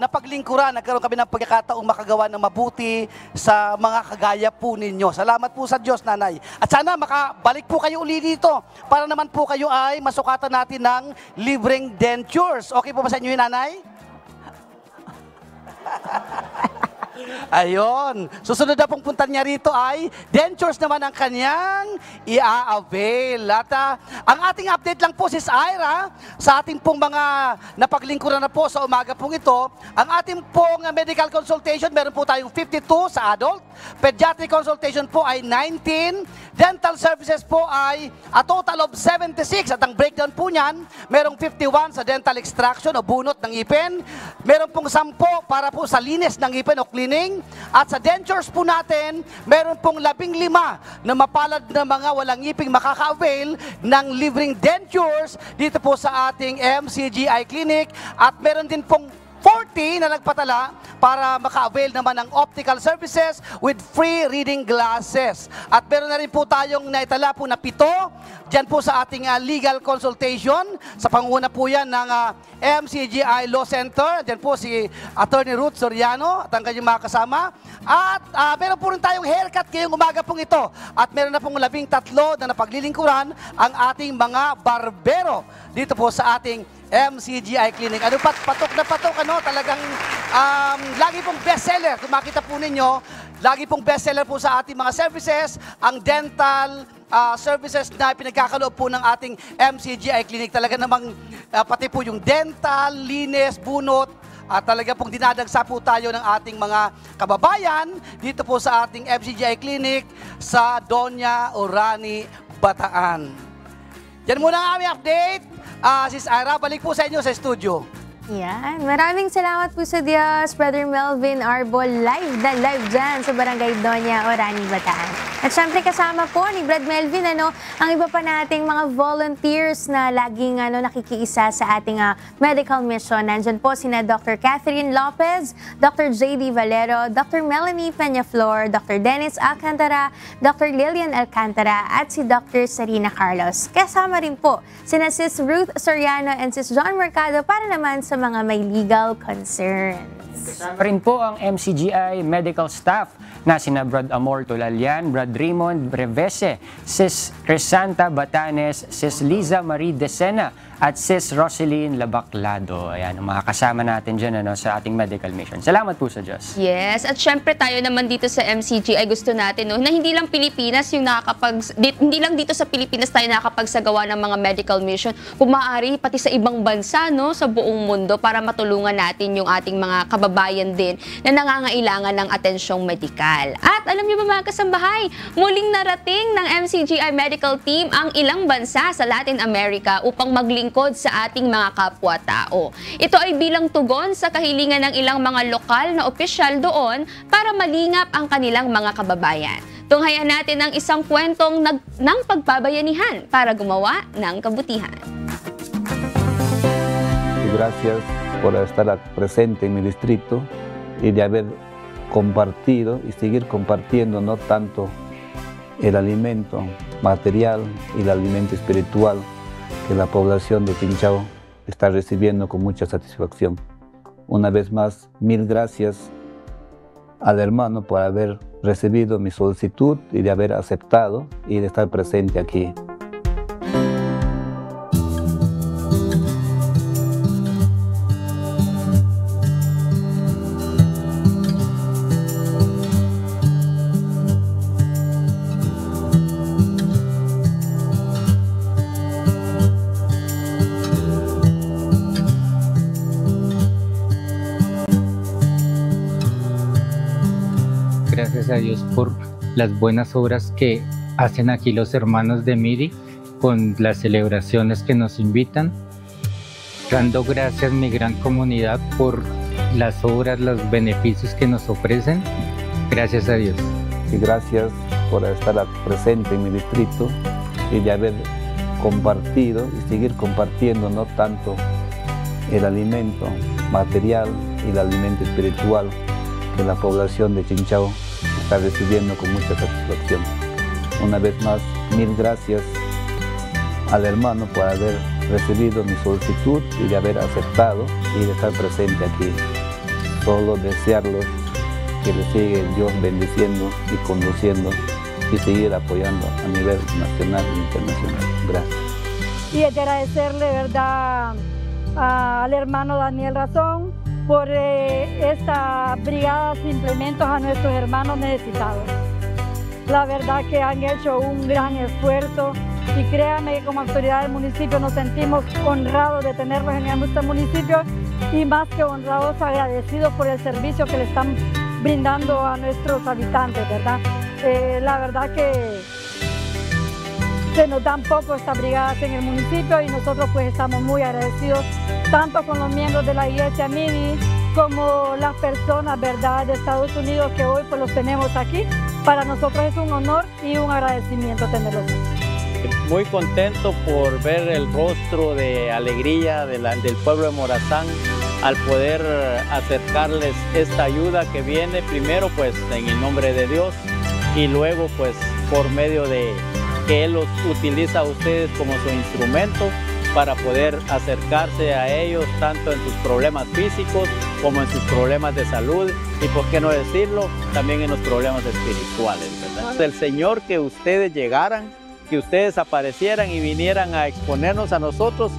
napaglingkuran. Nagkaroon kami ng pagkakataong makagawa ng mabuti sa mga kagaya po ninyo. Salamat po sa Diyos, nanay. At sana makabalik po kayo uli dito para naman po kayo ay masukatan natin ng libreng dentures. Okay po ba sa inyo, nanay? Ayun. Susunod na pong punta niya rito ay dentures naman ang kanyang i-avail. At ang ating update lang po, Sis Ira, sa ating pong mga napaglingkuran na po sa umaga pong ito, ang ating pong medical consultation, meron po tayong 52 sa adult, pediatric consultation po ay 19, dental services po ay a total of 76. At ang breakdown po niyan, merong 51 sa dental extraction o bunot ng ngipin, meron pong 10 para po sa linis ng ngipin o cleaning. At sa dentures po natin, meron pong 15 na mapalad na mga walang ngiping makaka-avail ng libreng dentures dito po sa ating MCGI Clinic. At meron din pong 40 na nagpatala para maka-avail naman ng optical services with free reading glasses. At meron na rin po tayong naitala po na 7 dyan po sa ating legal consultation. Sa panguna po yan ng MCGI Law Center. Dyan po si Attorney Ruth Soriano at ang kanyang mga kasama. At meron po rin tayong haircut ngayong umaga pong ito. At meron na pong 13 na napaglilingkuran ang ating mga barbero dito po sa ating MCGI Clinic. Ano patok na patok, ano? Talagang lagi pong bestseller. Kung makita po ninyo, lagi pong bestseller po sa ating mga services, ang dental services na pinagkakaloob po ng ating MCGI Clinic. Talaga namang pati po yung dental, linis, bunot, at talaga pong dinadagsa po tayo ng ating mga kababayan dito po sa ating MCGI Clinic sa Doña Orani, Bataan. Yan muna ang aming update. Sis Ira, balik po sa inyo sa studio. Yan. Maraming salamat po sa Diyos, Brother Melvin Arbol, live na live dyan sa Barangay Doña Orani, Bataan. At syempre kasama po ni Brad Melvin ang iba pa nating mga volunteers na laging nakikiisa sa ating medical mission. Nandyan po sina Dr. Catherine Lopez, Dr. J.D. Valero, Dr. Melanie Peñaflor, Dr. Dennis Alcantara, Dr. Lilian Alcantara at si Dr. Sarina Carlos. Kasama rin po sina Sis Ruth Soriano and Sis John Mercado para naman sa mga may legal concerns. Kasama rin po ang MCGI medical staff na sina Brad Amor Tulalian, Brad Raymond Brevese, Sis Cresanta Batanes, Sis Liza Marie Decena at Sis Roseline Labaclado. Ayan, ang mga kasama natin dyan sa ating medical mission. Salamat po sa Diyos. Yes, at syempre tayo naman dito sa MCG ay gusto natin na hindi lang Pilipinas yung hindi lang dito sa Pilipinas tayo nakakapagsagawa ng mga medical mission, kung maaari pati sa ibang bansa sa buong mundo para matulungan natin yung ating mga kababayan din na nangangailangan ng atensyong medikal. At alam niyo ba mga kasambahay, muling narating ng MCGI medical team ang ilang bansa sa Latin America upang maglingkod sa ating mga kapwa-tao. Ito ay bilang tugon sa kahilingan ng ilang mga lokal na opisyal doon para malingap ang kanilang mga kababayan. Tunghayan natin ang isang kwentong ng pagbabayanihan para gumawa ng kabutihan. Gracias por estar presente en mi distrito y de haber compartido y seguir compartiendo no tanto el alimento material y el alimento espiritual que la población de Chinchao está recibiendo con mucha satisfacción. Una vez más, mil gracias al hermano por haber recibido mi solicitud y de haber aceptado y de estar presente aquí. Gracias a Dios por las buenas obras que hacen aquí los hermanos de Miri con las celebraciones que nos invitan. Dando gracias mi gran comunidad por las obras, los beneficios que nos ofrecen. Gracias a Dios. Y gracias por estar presente en mi distrito y de haber compartido y seguir compartiendo no tanto el alimento material y el alimento espiritual que la población de Chinchao está recibiendo con mucha satisfacción. Una vez más, mil gracias al hermano por haber recibido mi solicitud y de haber aceptado y de estar presente aquí. Solo desearlos que les siga Dios bendiciendo y conduciendo y seguir apoyando a nivel nacional e internacional. Gracias. Y agradecerle, verdad, al hermano Daniel Razón por esta brigada de implementos a nuestros hermanos necesitados. La verdad que han hecho un gran esfuerzo y créanme que como autoridad del municipio nos sentimos honrados de tenerlos en nuestro municipio y más que honrados, agradecidos por el servicio que le están brindando a nuestros habitantes, ¿verdad? La verdad que se nos dan poco estas brigadas en el municipio y nosotros pues estamos muy agradecidos tanto con los miembros de la Iglesia Miri como las personas, ¿verdad?, de Estados Unidos que hoy pues los tenemos aquí. Para nosotros es un honor y un agradecimiento tenerlos aquí. Muy contento por ver el rostro de alegría del pueblo de Morazán al poder acercarles esta ayuda que viene primero pues en el nombre de Dios y luego pues por medio de que Él los utiliza a ustedes como su instrumento para poder acercarse a ellos tanto en sus problemas físicos como en sus problemas de salud y, por qué no decirlo, también en los problemas espirituales, ¿verdad? El Señor, que ustedes llegaran, que ustedes aparecieran y vinieran a exponernos a nosotros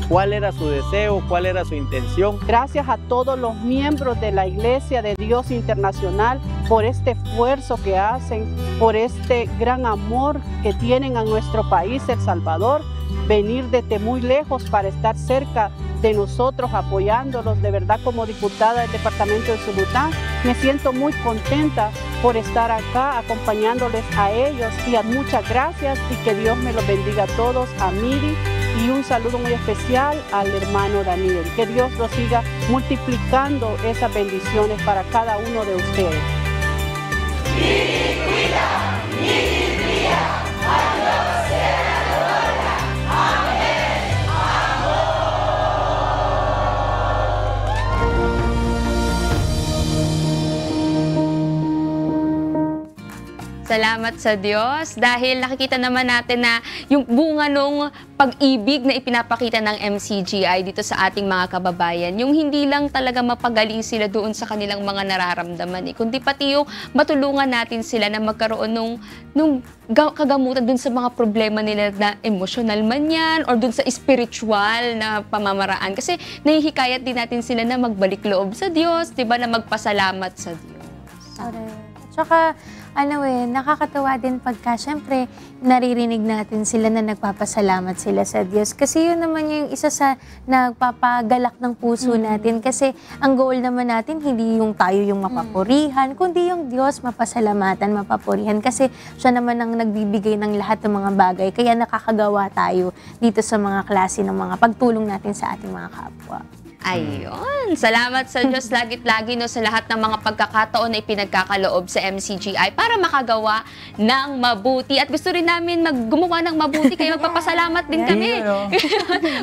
cuál era su deseo, cuál era su intención. Gracias a todos los miembros de la Iglesia de Dios Internacional por este esfuerzo que hacen, por este gran amor que tienen a nuestro país, El Salvador, venir desde muy lejos para estar cerca de nosotros, apoyándolos. De verdad, como diputada del departamento de Zulután, me siento muy contenta por estar acá acompañándoles a ellos y muchas gracias y que Dios me los bendiga a todos, a Miri, y un saludo muy especial al hermano Daniel. Que Dios los siga multiplicando esas bendiciones para cada uno de ustedes. ¡Miri cuida! Salamat sa Diyos dahil nakikita naman natin na yung bunga nung pag-ibig na ipinapakita ng MCGI dito sa ating mga kababayan. Yung hindi lang talaga mapagaling sila doon sa kanilang mga nararamdaman, kundi pati yung matulungan natin sila na magkaroon nung kagamutan doon sa mga problema nila na emotional man yan or doon sa spiritual na pamamaraan. Kasi nahihikayat din natin sila na magbalik loob sa Diyos, diba, na magpasalamat sa Diyos. Tsaka, nakakatawa din pagka, syempre, naririnig natin sila na nagpapasalamat sila sa Diyos. Kasi yun naman yung isa sa nagpapagalak ng puso natin. Kasi ang goal naman natin, hindi yung tayo yung mapapurihan, kundi yung Diyos mapasalamatan, mapapurihan. Kasi siya naman ang nagbibigay ng lahat ng mga bagay. Kaya nakakagawa tayo dito sa mga klase ng mga pagtulong natin sa ating mga kapwa. Ayun. Salamat sa Diyos lagit-lagi sa lahat ng mga pagkakataon na ipinagkakaloob sa MCGI para makagawa ng mabuti. At gusto rin namin gumawa ng mabuti, kaya magpapasalamat din kami.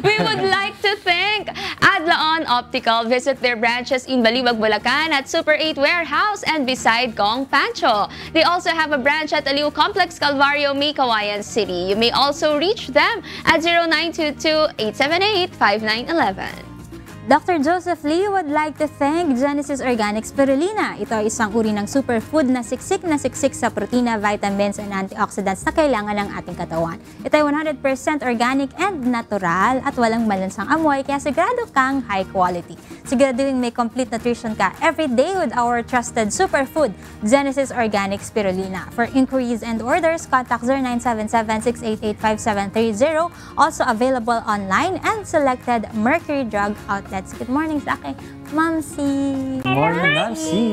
We would like to thank Adlaon Optical. Visit their branches in Baliwag, Bulacan at Super 8 Warehouse and beside Gong Pancho. They also have a branch at Aliw Complex, Calvario, May, Kawayan City. You may also reach them at 0922-878-5911. Dr. Joseph Lee would like to thank Genesis Organic Spirulina. Ito ay isang uri ng superfood na siksik sa protina, vitamins, and antioxidants na kailangan ng ating katawan. Ito ay 100% organic and natural at walang malansang amoy, kaya sigurado kang high quality. Siguraduhin may complete nutrition ka every day with our trusted superfood, Genesis Organic Spirulina. For inquiries and orders, contact 0977-688-5730. Also available online and selected Mercury Drug outlets. Good morning sa akin, Mamsi. Good morning, Mamsi.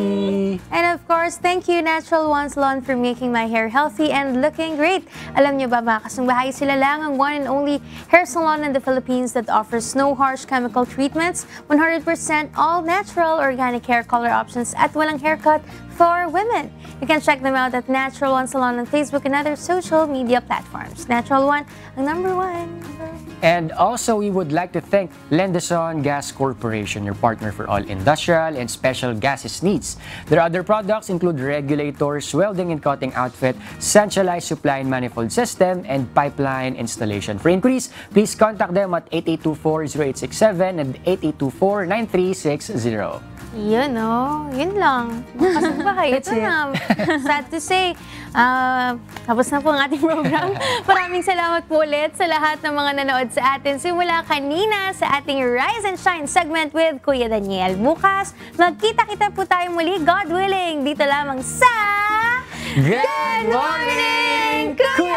And of course, thank you Natural One Salon for making my hair healthy and looking great. Alam niyo ba mga kasangbahay, sila lang ang one and only hair salon in the Philippines that offers no harsh chemical treatments, 100% all natural organic hair color options at walang haircut for women. You can check them out at Natural One Salon on Facebook and other social media platforms. Natural One, ang number one. And also, we would like to thank Lendason Gas Corporation, your partner for all industrial and special gases needs. Their other products include regulators, welding and cutting outfit, centralized supply and manifold system, and pipeline installation. For inquiries, please contact them at 8824-0867 and 8824-9360. Yun, yun lang. Kasangbahay. Ito na. Sad to say, tapos na po ang ating program. Maraming salamat po ulit sa lahat ng mga nanood sa atin simula kanina sa ating Rise and Shine segment with Kuya Daniel. Bukas, magkita-kita po tayo muli, God willing, dito lamang sa Good Morning, Kuya!